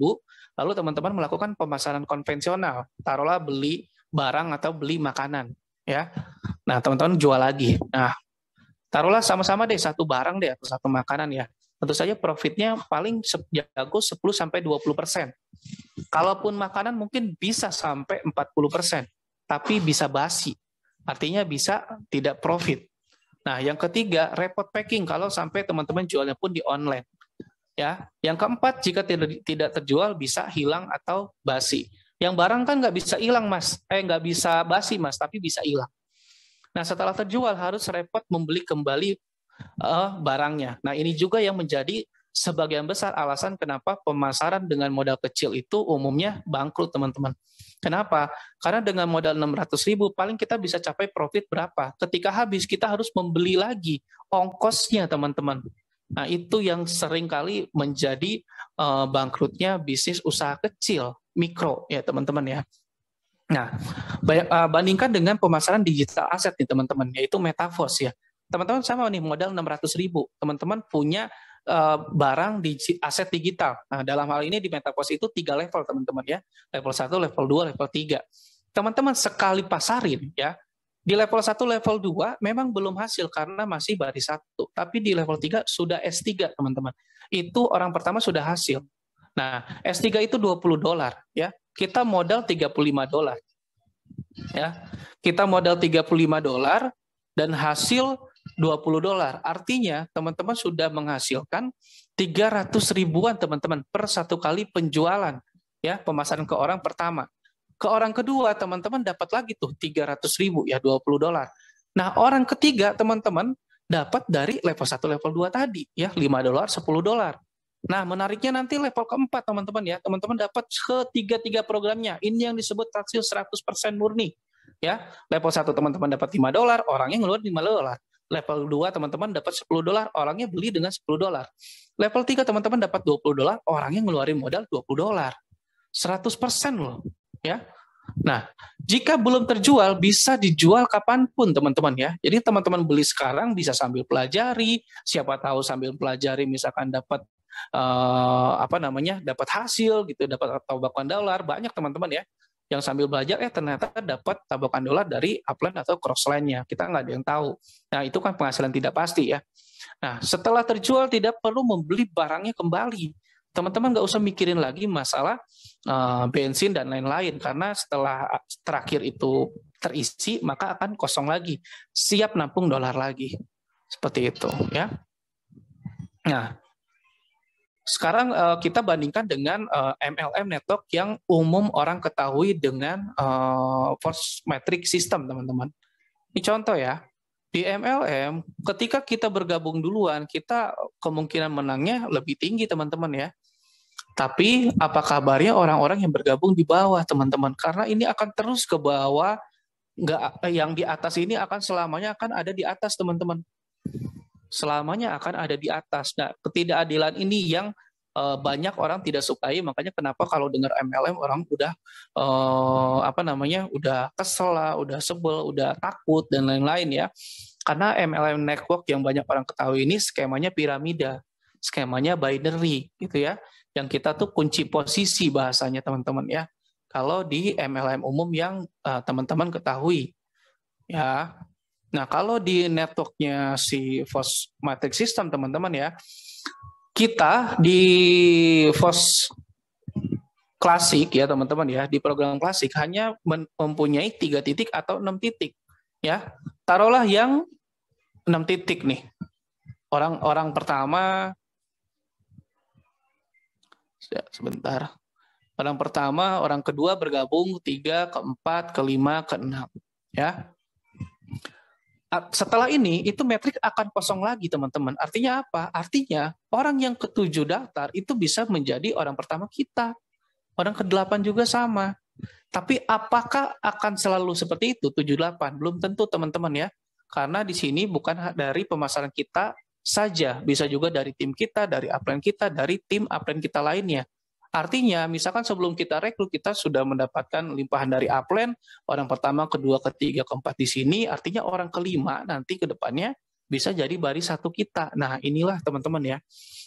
lalu teman-teman melakukan pemasaran konvensional, taruhlah beli barang atau beli makanan ya. Nah, teman-teman jual lagi. Nah, taruhlah sama-sama deh satu barang deh atau satu makanan ya. Tentu saja profitnya paling jago 10-20%. Kalaupun makanan mungkin bisa sampai 40%, tapi bisa basi. Artinya bisa tidak profit. Nah, yang ketiga, repot packing kalau sampai teman-teman jualnya pun di online. Ya, yang keempat, jika tidak terjual bisa hilang atau basi. Yang barang kan nggak bisa hilang, Mas. Nggak bisa basi, Mas, tapi bisa hilang. Nah, setelah terjual harus repot membeli kembali barangnya. Nah, ini juga yang menjadi sebagian besar alasan kenapa pemasaran dengan modal kecil itu umumnya bangkrut, teman-teman. Kenapa? Karena dengan modal 600.000 paling kita bisa capai profit berapa? Ketika habis kita harus membeli lagi ongkosnya, teman-teman. Nah, itu yang seringkali menjadi bangkrutnya bisnis usaha kecil, mikro ya, teman-teman ya. Nah, bandingkan dengan pemasaran digital aset nih, teman-teman, yaitu metaverse ya. Teman-teman sama nih, modal 600.000. Teman-teman punya barang di aset digital. Nah, dalam hal ini di metaverse itu 3 level, teman-teman ya. Level 1, level 2, level 3. Teman-teman sekali pasarin ya, di level 1, level 2 memang belum hasil karena masih baris 1. Tapi di level 3 sudah S3, teman-teman. Itu orang pertama sudah hasil. Nah, S3 itu $20 ya. Kita modal $35. Ya. Kita modal $35 dan hasil $20. Artinya teman-teman sudah menghasilkan 300 ribuan teman-teman per satu kali penjualan ya, pemasaran ke orang pertama. Ke orang kedua teman-teman dapat lagi tuh 300.000 ya, $20. Nah, orang ketiga teman-teman dapat dari level 1 level 2 tadi ya, $5, $10. Nah, menariknya nanti level keempat teman-teman ya. Teman-teman dapat ketiga programnya. Ini yang disebut hasil 100% murni. Ya, level 1 teman-teman dapat $5, orangnya ngeluarin $5. Level 2 teman-teman dapat $10, orangnya beli dengan $10. Level 3 teman-teman dapat $20, orangnya ngeluarin modal $20. 100% loh, ya. Nah, jika belum terjual bisa dijual kapanpun teman-teman ya. Jadi teman-teman beli sekarang bisa sambil pelajari, siapa tahu sambil pelajari misalkan dapat dapat hasil gitu, dapat tabakan dolar. Banyak teman-teman ya yang sambil belajar ternyata dapat tabakan dolar dari upline atau crossline-nya. Kita nggak ada yang tahu. Nah, itu kan penghasilan tidak pasti ya. Nah, setelah terjual tidak perlu membeli barangnya kembali. Teman-teman nggak usah mikirin lagi masalah bensin dan lain-lain, karena setelah terakhir itu terisi maka akan kosong lagi, siap nampung dolar lagi. Seperti itu ya. Nah, sekarang kita bandingkan dengan MLM network yang umum orang ketahui dengan force metric system, teman-teman. Ini contoh ya. Di MLM, ketika kita bergabung duluan, kita kemungkinan menangnya lebih tinggi, teman-teman ya. Tapi apa kabarnya orang-orang yang bergabung di bawah, teman-teman? Karena ini akan terus ke bawah, yang di atas ini akan selamanya akan ada di atas, teman-teman. Selamanya akan ada di atas. Nah, ketidakadilan ini yang banyak orang tidak sukai, makanya kenapa kalau dengar MLM orang udah udah kesel lah, udah sebel, udah takut dan lain-lain ya. Karena MLM network yang banyak orang ketahui ini skemanya piramida, skemanya binary gitu ya. Yang kita tuh kunci posisi bahasanya teman-teman ya. Kalau di MLM umum yang teman-teman ketahui ya. Nah, kalau di networknya si FOS Matrix System teman-teman ya, kita di FOS klasik ya teman-teman ya, di program klasik hanya mempunyai 3 titik atau 6 titik ya. Taruhlah yang 6 titik nih. Orang pertama, sebentar. Orang pertama, orang kedua bergabung, 3, keempat, kelima, keenam ya. Setelah ini, itu metrik akan kosong lagi, teman-teman. Artinya apa? Artinya, orang yang ke-7 daftar itu bisa menjadi orang pertama kita. Orang ke-8 juga sama. Tapi apakah akan selalu seperti itu, 7-8? Belum tentu, teman-teman ya. Karena di sini bukan dari pemasaran kita saja. Bisa juga dari tim kita, dari upline kita, dari tim upline kita lainnya. Artinya, misalkan sebelum kita rekrut, kita sudah mendapatkan limpahan dari upline, orang pertama, kedua, ketiga, keempat di sini, artinya orang kelima nanti ke depannya bisa jadi baris satu kita. Nah, inilah teman-teman ya.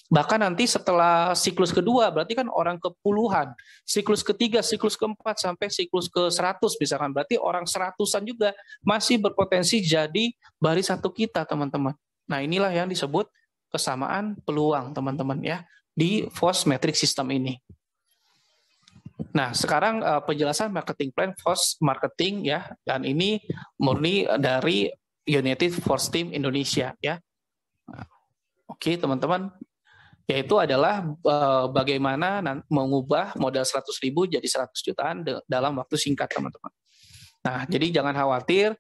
Bahkan nanti setelah siklus kedua, berarti kan orang ke puluhan. Siklus ketiga, siklus keempat, sampai siklus ke 100 misalkan. Berarti orang 100-an juga masih berpotensi jadi baris satu kita, teman-teman. Nah, inilah yang disebut kesamaan peluang, teman-teman ya, di FOS Matrix System ini. Nah, sekarang penjelasan marketing plan FOS Marketing ya, dan ini murni dari United Force Team Indonesia ya. Oke, teman-teman, yaitu adalah bagaimana mengubah modal 100.000 jadi 100 jutaan dalam waktu singkat, teman-teman. Nah, jadi jangan khawatir,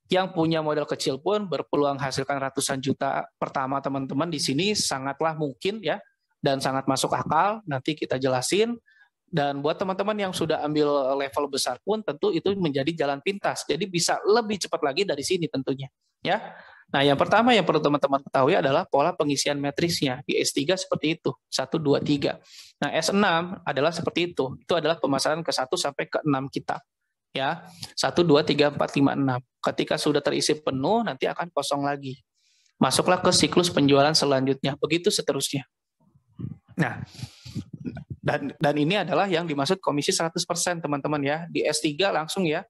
yang punya modal kecil pun berpeluang hasilkan ratusan juta pertama, teman-teman. Di sini sangatlah mungkin ya, dan sangat masuk akal, nanti kita jelasin. Dan buat teman-teman yang sudah ambil level besar pun tentu itu menjadi jalan pintas. Jadi bisa lebih cepat lagi dari sini tentunya. Ya. Nah, yang pertama yang perlu teman-teman ketahui adalah pola pengisian matriksnya. Di S3 seperti itu, 1, 2, 3. Nah, S6 adalah seperti itu. Itu adalah pemasaran ke 1 sampai ke 6 kita. Ya, 1, 2, 3, 4, 5, 6. Ketika sudah terisi penuh, nanti akan kosong lagi. Masuklah ke siklus penjualan selanjutnya. Begitu seterusnya. Nah, dan ini adalah yang dimaksud komisi 100%, teman-teman ya. Di S3 langsung ya,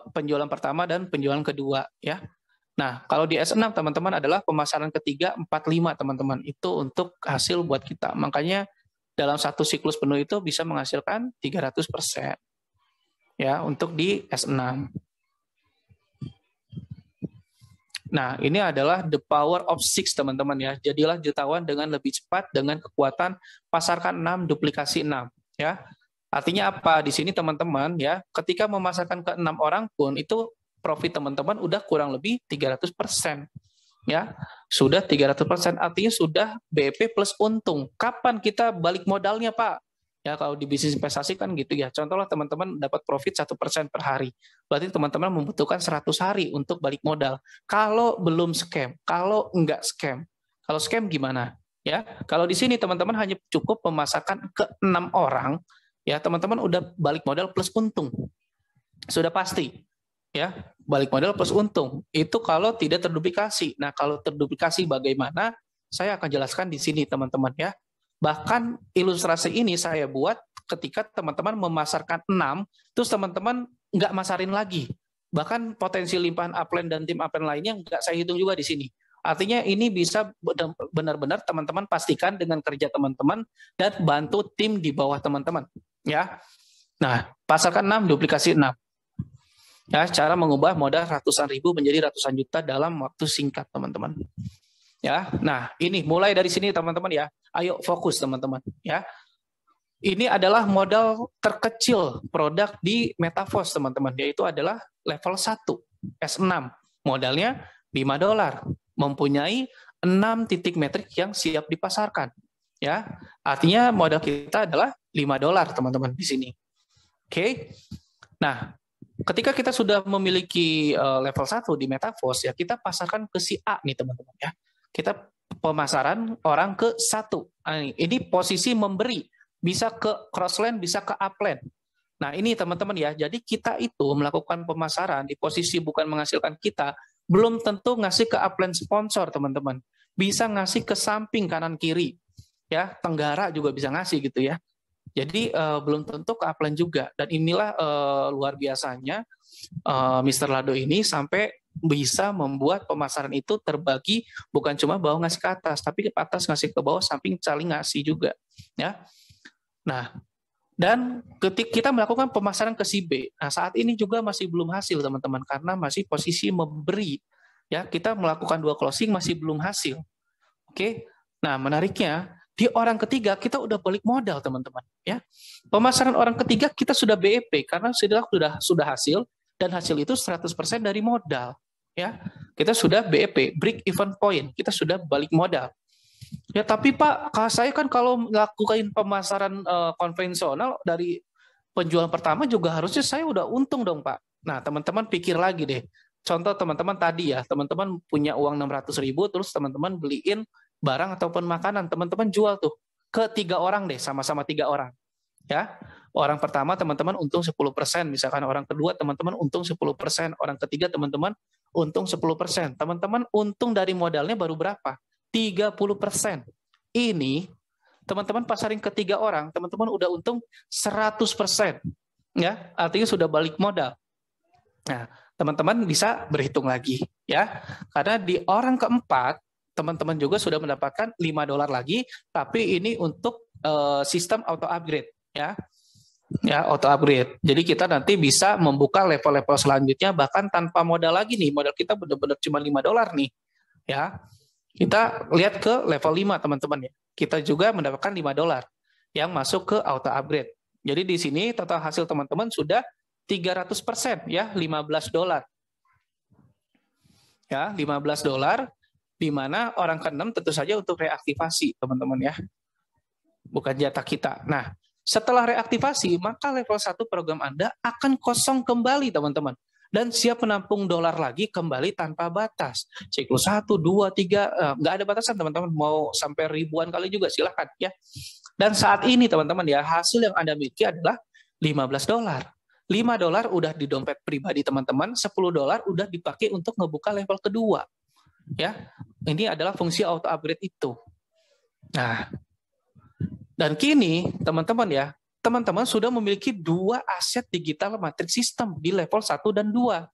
penjualan pertama dan penjualan kedua ya. Nah, kalau di S6 teman-teman adalah pemasaran ketiga, 4, 5 teman-teman. Itu untuk hasil buat kita. Makanya dalam satu siklus penuh itu bisa menghasilkan 300% ya untuk di S6. Nah, ini adalah the power of 6, teman-teman ya. Jadilah jutawan dengan lebih cepat dengan kekuatan pasarkan 6, duplikasi 6 ya. Artinya apa? Di sini teman-teman ya, ketika memasarkan ke 6 orang pun itu profit teman-teman udah kurang lebih 300% ya. Sudah 300%, artinya sudah BEP plus untung. Kapan kita balik modalnya, Pak? Ya, kalau di bisnis investasi kan gitu ya. Contohnya teman-teman dapat profit 1% per hari. Berarti teman-teman membutuhkan 100 hari untuk balik modal. Kalau belum scam, kalau enggak scam. Kalau scam gimana? Ya, kalau di sini teman-teman hanya cukup memasarkan ke 6 orang, ya teman-teman udah balik modal plus untung. Sudah pasti. Ya, balik modal plus untung. Itu kalau tidak terduplikasi. Nah, kalau terduplikasi bagaimana? Saya akan jelaskan di sini, teman-teman ya. Bahkan ilustrasi ini saya buat ketika teman-teman memasarkan 6, terus teman-teman nggak masarin lagi. Bahkan potensi limpahan upline dan tim upline lainnya nggak saya hitung juga di sini. Artinya ini bisa benar-benar teman-teman pastikan dengan kerja teman-teman dan bantu tim di bawah teman-teman. Ya. Nah, pasarkan 6, duplikasi 6. Ya, cara mengubah modal ratusan ribu menjadi ratusan juta dalam waktu singkat, teman-teman. Ya, nah ini mulai dari sini teman-teman ya. Ayo fokus teman-teman ya. Ini adalah modal terkecil produk di MetaFOS teman-teman, yaitu adalah level 1 S6. Modalnya $5, mempunyai 6 titik metrik yang siap dipasarkan. Ya, artinya modal kita adalah $5, teman-teman di sini. Oke. Nah, ketika kita sudah memiliki level 1 di Metaverse, ya kita pasarkan ke si A nih, teman-teman ya. Kita pemasaran orang ke 1. Ini posisi memberi, bisa ke crossland, bisa ke upland. Nah, ini teman-teman ya. Jadi kita itu melakukan pemasaran di posisi bukan menghasilkan kita, belum tentu ngasih ke upland sponsor, teman-teman. Bisa ngasih ke samping kanan kiri. Ya, tenggara juga bisa ngasih gitu ya. Jadi belum tentu ke upline juga. Dan inilah luar biasanya Mr. Lado ini sampai bisa membuat pemasaran itu terbagi, bukan cuma bawah ngasih ke atas, tapi ke atas ngasih ke bawah, samping saling ngasih juga. Ya. Nah, dan ketika kita melakukan pemasaran ke si B, nah saat ini juga masih belum hasil, teman-teman, karena masih posisi memberi. Ya, kita melakukan 2 closing masih belum hasil. Oke. Nah, menariknya di orang ketiga kita udah balik modal, teman-teman, ya. Pemasaran orang ketiga kita sudah BEP karena sudah hasil, dan hasil itu 100% dari modal, ya. Kita sudah BEP, break even point, kita sudah balik modal. Ya, tapi Pak, saya kan kalau melakukan pemasaran konvensional dari penjualan pertama juga harusnya saya udah untung dong, Pak. Nah, teman-teman pikir lagi deh. Contoh teman-teman tadi ya, teman-teman punya uang 600.000, terus teman-teman beliin barang ataupun makanan, teman-teman jual tuh ke 3 orang deh, sama-sama 3 orang. Ya, orang pertama teman-teman untung 10%, misalkan orang kedua teman-teman untung 10%, orang ketiga teman-teman untung 10%. Teman-teman untung dari modalnya baru berapa? 30%. Ini teman-teman pasarin ke 3 orang, teman-teman udah untung 100%. Ya, artinya sudah balik modal. Nah, teman-teman bisa berhitung lagi ya. Karena di orang keempat teman-teman juga sudah mendapatkan $5 lagi, tapi ini untuk sistem auto upgrade ya. Ya, auto upgrade. Jadi kita nanti bisa membuka level-level selanjutnya bahkan tanpa modal lagi nih. Modal kita benar-benar cuma $5 nih. Ya. Kita lihat ke level 5, teman-teman ya. Kita juga mendapatkan $5 yang masuk ke auto upgrade. Jadi di sini total hasil teman-teman sudah 300% ya, $15. Ya, $15, di mana orang ke-6 tentu saja untuk reaktivasi, teman-teman ya. Bukan jatah kita. Nah, setelah reaktivasi, maka level 1 program Anda akan kosong kembali, teman-teman. Dan siap menampung dolar lagi kembali tanpa batas. Siklus 1, 2, 3, nggak ada batasan, teman-teman. Mau sampai ribuan kali juga silahkan ya. Dan saat ini, teman-teman ya, hasil yang Anda miliki adalah $15. $5 udah di dompet pribadi teman-teman, $10 udah dipakai untuk ngebuka level kedua. Ya, ini adalah fungsi auto upgrade itu. Nah, dan kini teman-teman ya, teman-teman sudah memiliki 2 aset digital matrix system di level 1 dan 2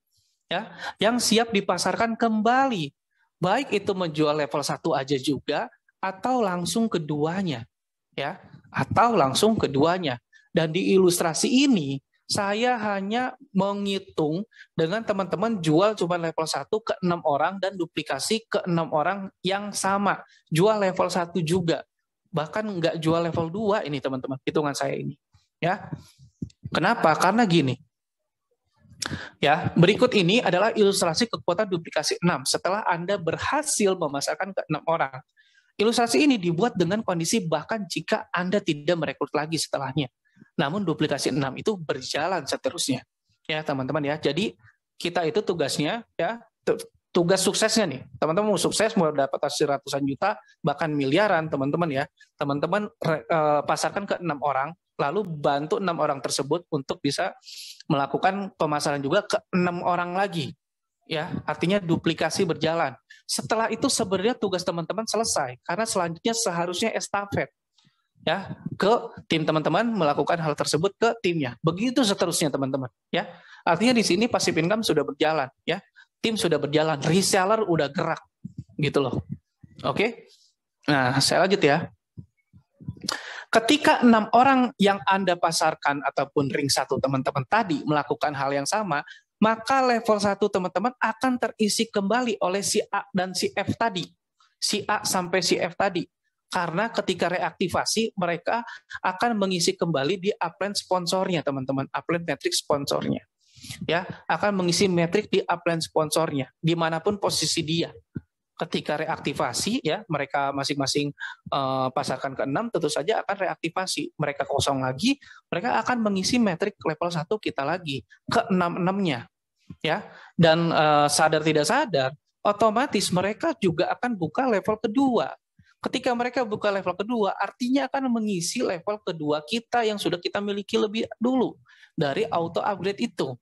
ya, yang siap dipasarkan kembali. Baik itu menjual level 1 aja juga atau langsung keduanya ya, atau langsung keduanya. Dan di ilustrasi ini saya hanya menghitung dengan teman-teman jual cuma level 1 ke 6 orang dan duplikasi ke 6 orang yang sama. Jual level 1 juga. Bahkan nggak jual level 2 ini teman-teman, hitungan saya ini. Ya. Kenapa? Karena gini. Ya, berikut ini adalah ilustrasi kekuatan duplikasi 6 setelah Anda berhasil memasarkan ke 6 orang. Ilustrasi ini dibuat dengan kondisi bahkan jika Anda tidak merekrut lagi setelahnya. Namun duplikasi 6 itu berjalan seterusnya. Ya, teman-teman ya. Jadi kita itu tugasnya ya, tugas suksesnya nih. Teman-teman mau sukses, mau dapat hasil ratusan juta, bahkan miliaran, teman-teman ya. Teman-teman pasarkan ke 6 orang, lalu bantu 6 orang tersebut untuk bisa melakukan pemasaran juga ke 6 orang lagi. Ya, artinya duplikasi berjalan. Setelah itu sebenarnya tugas teman-teman selesai, karena selanjutnya seharusnya estafet. Ya, ke tim teman-teman melakukan hal tersebut ke timnya. Begitu seterusnya teman-teman, ya. Artinya di sini passive income sudah berjalan, ya. Tim sudah berjalan, reseller udah gerak gitu loh. Oke. Nah, saya lanjut ya. Ketika 6 orang yang Anda pasarkan ataupun ring 1 teman-teman tadi melakukan hal yang sama, maka level 1 teman-teman akan terisi kembali oleh si A dan si F tadi. Si A sampai si F tadi. Karena ketika reaktivasi, mereka akan mengisi kembali di upline sponsornya, teman-teman. Upline matrix sponsornya. ya akan mengisi metrik di upline sponsornya dimanapun posisi dia. Ketika reaktivasi, ya mereka masing-masing pasarkan ke 6, tentu saja akan reaktivasi. Mereka kosong lagi, mereka akan mengisi metrik level 1 kita lagi ke 6-6-nya, ya. Dan sadar tidak sadar, otomatis mereka juga akan buka level kedua. Ketika mereka buka level kedua, artinya akan mengisi level kedua kita yang sudah kita miliki lebih dulu dari auto upgrade itu,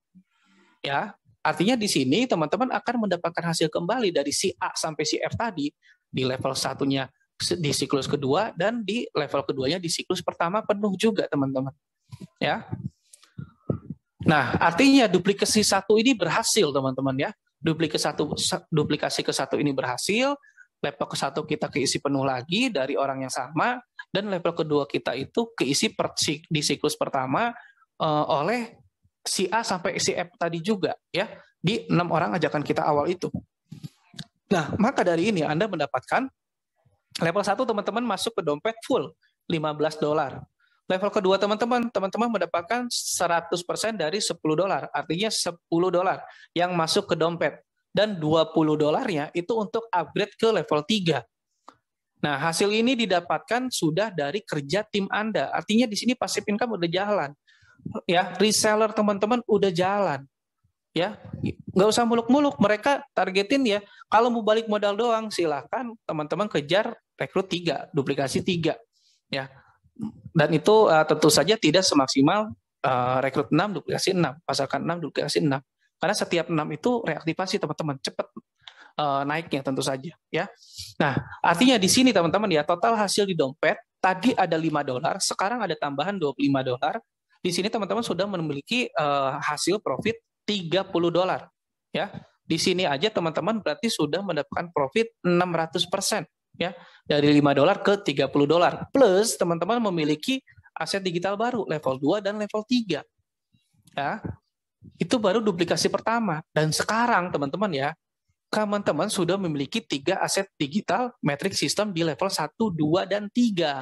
ya. Artinya di sini teman-teman akan mendapatkan hasil kembali dari si A sampai si F tadi di level satunya di siklus kedua dan di level keduanya di siklus pertama penuh juga teman-teman, ya. Nah, artinya duplikasi satu ini berhasil teman-teman, ya. Duplikasi ke satu ini berhasil, level ke satu kita keisi penuh lagi dari orang yang sama, dan level kedua kita itu keisi di siklus pertama oleh si A sampai si F tadi juga, ya, di 6 orang ajakan kita awal itu. Nah, maka dari ini Anda mendapatkan level 1 teman-teman masuk ke dompet full $15. Level kedua teman-teman mendapatkan 100% dari $10, artinya $10 yang masuk ke dompet, dan $20-nya itu untuk upgrade ke level 3. Nah, hasil ini didapatkan sudah dari kerja tim Anda. Artinya di sini passive income udah jalan. Ya, reseller teman-teman udah jalan, ya, nggak usah muluk-muluk. Mereka targetin, ya, kalau mau balik modal doang silakan teman-teman kejar rekrut 3, duplikasi 3, ya, dan itu tentu saja tidak semaksimal rekrut 6, duplikasi 6, pasarkan 6, duplikasi 6, karena setiap 6 itu reaktivasi teman-teman, cepat naiknya tentu saja, ya. Nah, artinya di sini teman-teman, ya, total hasil di dompet tadi ada $5, sekarang ada tambahan $25. Di sini teman-teman sudah memiliki hasil profit $30, ya. Di sini aja teman-teman berarti sudah mendapatkan profit 600%, ya, dari $5 ke $30. Plus teman-teman memiliki aset digital baru level 2 dan level 3. Ya. Itu baru duplikasi pertama, dan sekarang teman-teman, ya, teman-teman sudah memiliki 3 aset digital metric system di level 1, 2 dan 3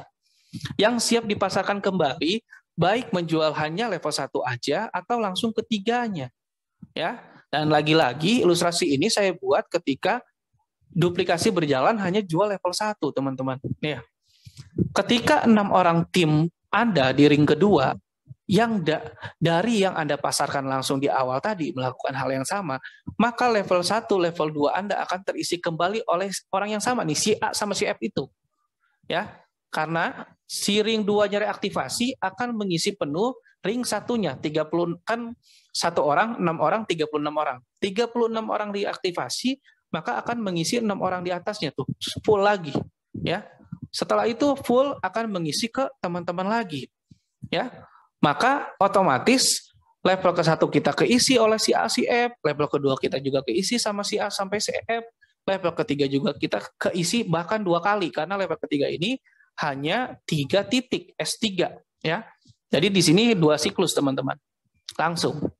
yang siap dipasarkan kembali, baik menjual hanya level 1 aja atau langsung ketiganya, ya. Dan lagi-lagi ilustrasi ini saya buat ketika duplikasi berjalan hanya jual level 1, teman-teman. Ya. Ketika 6 orang tim Anda di ring kedua yang dari yang Anda pasarkan langsung di awal tadi melakukan hal yang sama, maka level 1, level 2 Anda akan terisi kembali oleh orang yang sama nih, si A sama si F itu. Ya. Karena si ring 2-nya reaktivasi akan mengisi penuh ring 1-nya, 30 kan 1 orang, 6 orang, 36 orang. 36 orang reaktivasi, maka akan mengisi 6 orang di atasnya tuh, full lagi, ya. Setelah itu full akan mengisi ke teman-teman lagi, ya. Maka otomatis level ke-1 kita keisi oleh si A, si F, level kedua kita juga keisi sama si A sampai si F, level ketiga juga kita keisi bahkan 2 kali, karena level ketiga ini hanya 3 titik S3, ya. Jadi di sini 2 siklus teman-teman, langsung.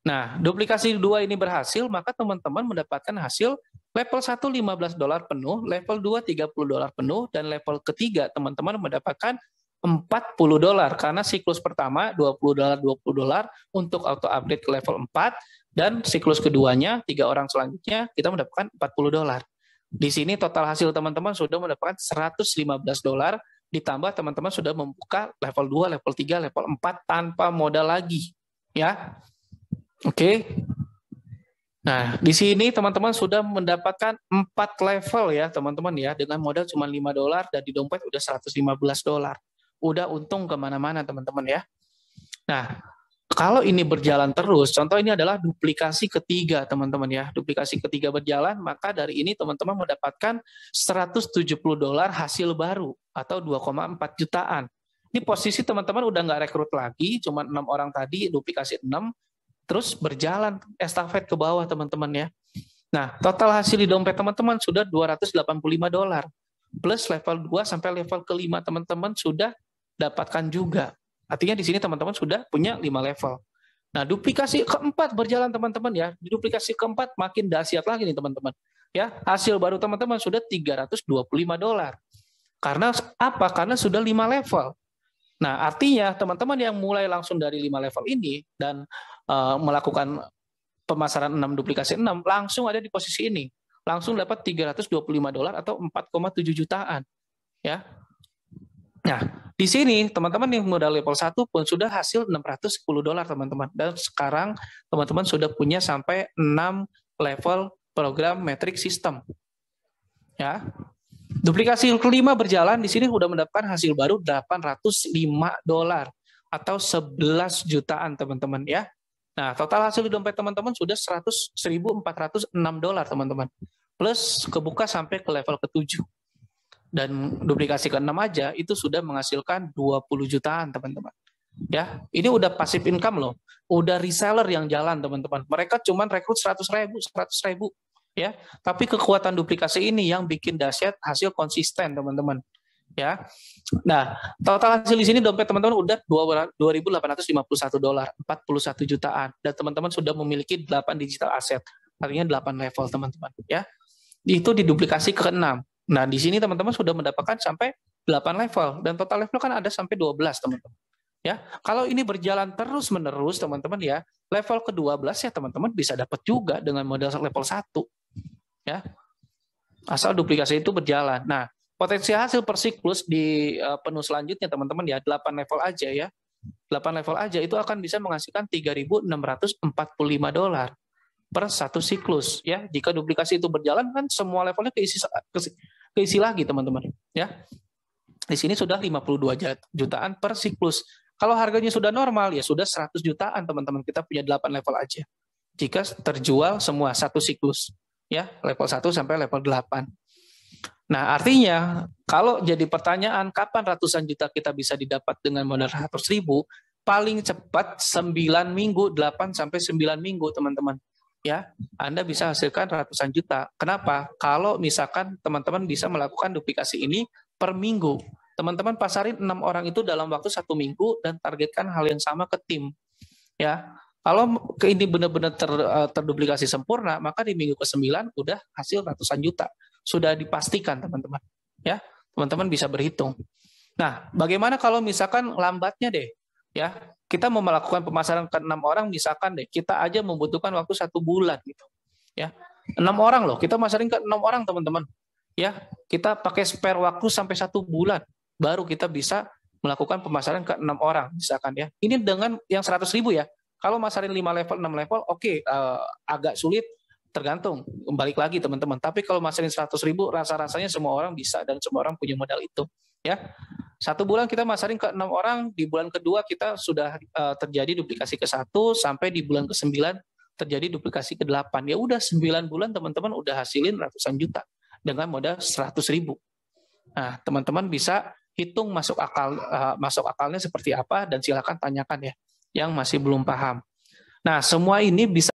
Nah, duplikasi 2 ini berhasil, maka teman-teman mendapatkan hasil level 1 $15 penuh, level 2 $30 penuh, dan level ketiga teman-teman mendapatkan $40, karena siklus pertama $20 untuk auto update ke level 4, dan siklus keduanya 3 orang selanjutnya kita mendapatkan $40. Di sini total hasil teman-teman sudah mendapatkan $115, ditambah teman-teman sudah membuka level 2, level 3, level 4 tanpa modal lagi, ya. Oke. Nah, di sini teman-teman sudah mendapatkan 4 level, ya, teman-teman, ya, dengan modal cuma $5 dan di dompet udah $115. Udah untung kemana-mana, teman-teman, ya. Nah, kalau ini berjalan terus, contoh ini adalah duplikasi ketiga, teman-teman, ya. Duplikasi ketiga berjalan, maka dari ini teman-teman mendapatkan $170 hasil baru atau 2,4 jutaan. Ini posisi teman-teman udah nggak rekrut lagi, cuma 6 orang tadi, duplikasi 6, terus berjalan estafet ke bawah, teman-teman, ya. Nah, total hasil di dompet teman-teman sudah $285. Plus level 2 sampai level ke-5 teman-teman sudah dapatkan juga. Artinya di sini teman-teman sudah punya 5 level. Nah, duplikasi keempat berjalan teman-teman, ya. Di duplikasi keempat makin dahsyat lagi nih teman-teman. Ya, hasil baru teman-teman sudah $325. Karena apa? Karena sudah 5 level. Nah, artinya teman-teman yang mulai langsung dari 5 level ini dan melakukan pemasaran 6 duplikasi 6 langsung ada di posisi ini. Langsung dapat $325 atau 4,7 jutaan, ya. Nah, di sini teman-teman yang modal level 1 pun sudah hasil $610, teman-teman. Dan sekarang teman-teman sudah punya sampai 6 level program metric system. Ya. Duplikasi kelima berjalan, di sini sudah mendapatkan hasil baru $805 atau 11 jutaan, teman-teman, ya. Nah, total hasil di dompet teman-teman sudah $1.406, teman-teman. Plus kebuka sampai ke level ke-7. Dan duplikasi ke-6 aja itu sudah menghasilkan 20 jutaan, teman-teman. Ya, ini udah passive income loh. Udah reseller yang jalan, teman-teman. Mereka cuma rekrut 100.000, ya. Tapi kekuatan duplikasi ini yang bikin dahsyat hasil konsisten, teman-teman. Ya. Nah, total hasil di sini dompet teman-teman udah $2.851, 41 jutaan. Dan teman-teman sudah memiliki 8 digital aset. Artinya 8 level, teman-teman, ya. Itu diduplikasi ke-6. Nah, di sini teman-teman sudah mendapatkan sampai 8 level dan total level kan ada sampai 12, teman-teman. Ya, kalau ini berjalan terus-menerus, teman-teman, ya, level ke-12 ya teman-teman bisa dapat juga dengan modal level 1. Ya. Asal duplikasi itu berjalan. Nah, potensi hasil per siklus di penuh selanjutnya, teman-teman, ya, 8 level aja, ya. 8 level aja itu akan bisa menghasilkan $3.645 per satu siklus, ya. Jika duplikasi itu berjalan kan semua levelnya keisi lagi, teman-teman, ya. Di sini sudah 52 jutaan per siklus. Kalau harganya sudah normal ya sudah 100 jutaan, teman-teman. Kita punya 8 level aja. Jika terjual semua satu siklus, ya, level 1 sampai level 8. Nah, artinya kalau jadi pertanyaan kapan ratusan juta kita bisa didapat dengan modal 100.000, paling cepat 9 minggu, 8 sampai 9 minggu, teman-teman. Ya, Anda bisa hasilkan ratusan juta. Kenapa? Kalau misalkan teman-teman bisa melakukan duplikasi ini per minggu. Teman-teman pasarin 6 orang itu dalam waktu 1 minggu dan targetkan hal yang sama ke tim. Ya, kalau ini benar-benar terduplikasi sempurna, maka di minggu ke-9 udah hasil ratusan juta. Sudah dipastikan, teman-teman. Ya, teman-teman bisa berhitung. Nah, bagaimana kalau misalkan lambatnya deh? Ya, kita mau melakukan pemasaran ke 6 orang, misalkan deh, kita aja membutuhkan waktu 1 bulan gitu. Ya, 6 orang loh, kita masarin ke 6 orang, teman-teman. Ya, kita pakai spare waktu sampai 1 bulan. Baru kita bisa melakukan pemasaran ke 6 orang, misalkan, ya. Ini dengan yang 100.000 ya. Kalau masarin 5 level, 6 level, oke, agak sulit, tergantung. Balik lagi, teman-teman. Tapi kalau masarin 100.000, rasa-rasanya semua orang bisa dan semua orang punya modal itu. Ya, 1 bulan kita masarin ke 6 orang, di bulan kedua kita sudah terjadi duplikasi ke-1, sampai di bulan ke-9 terjadi duplikasi ke-8. Ya udah 9 bulan teman-teman udah hasilin ratusan juta dengan modal 100.000. Nah, teman-teman bisa hitung masuk akalnya seperti apa dan silakan tanyakan ya yang masih belum paham. Nah, semua ini bisa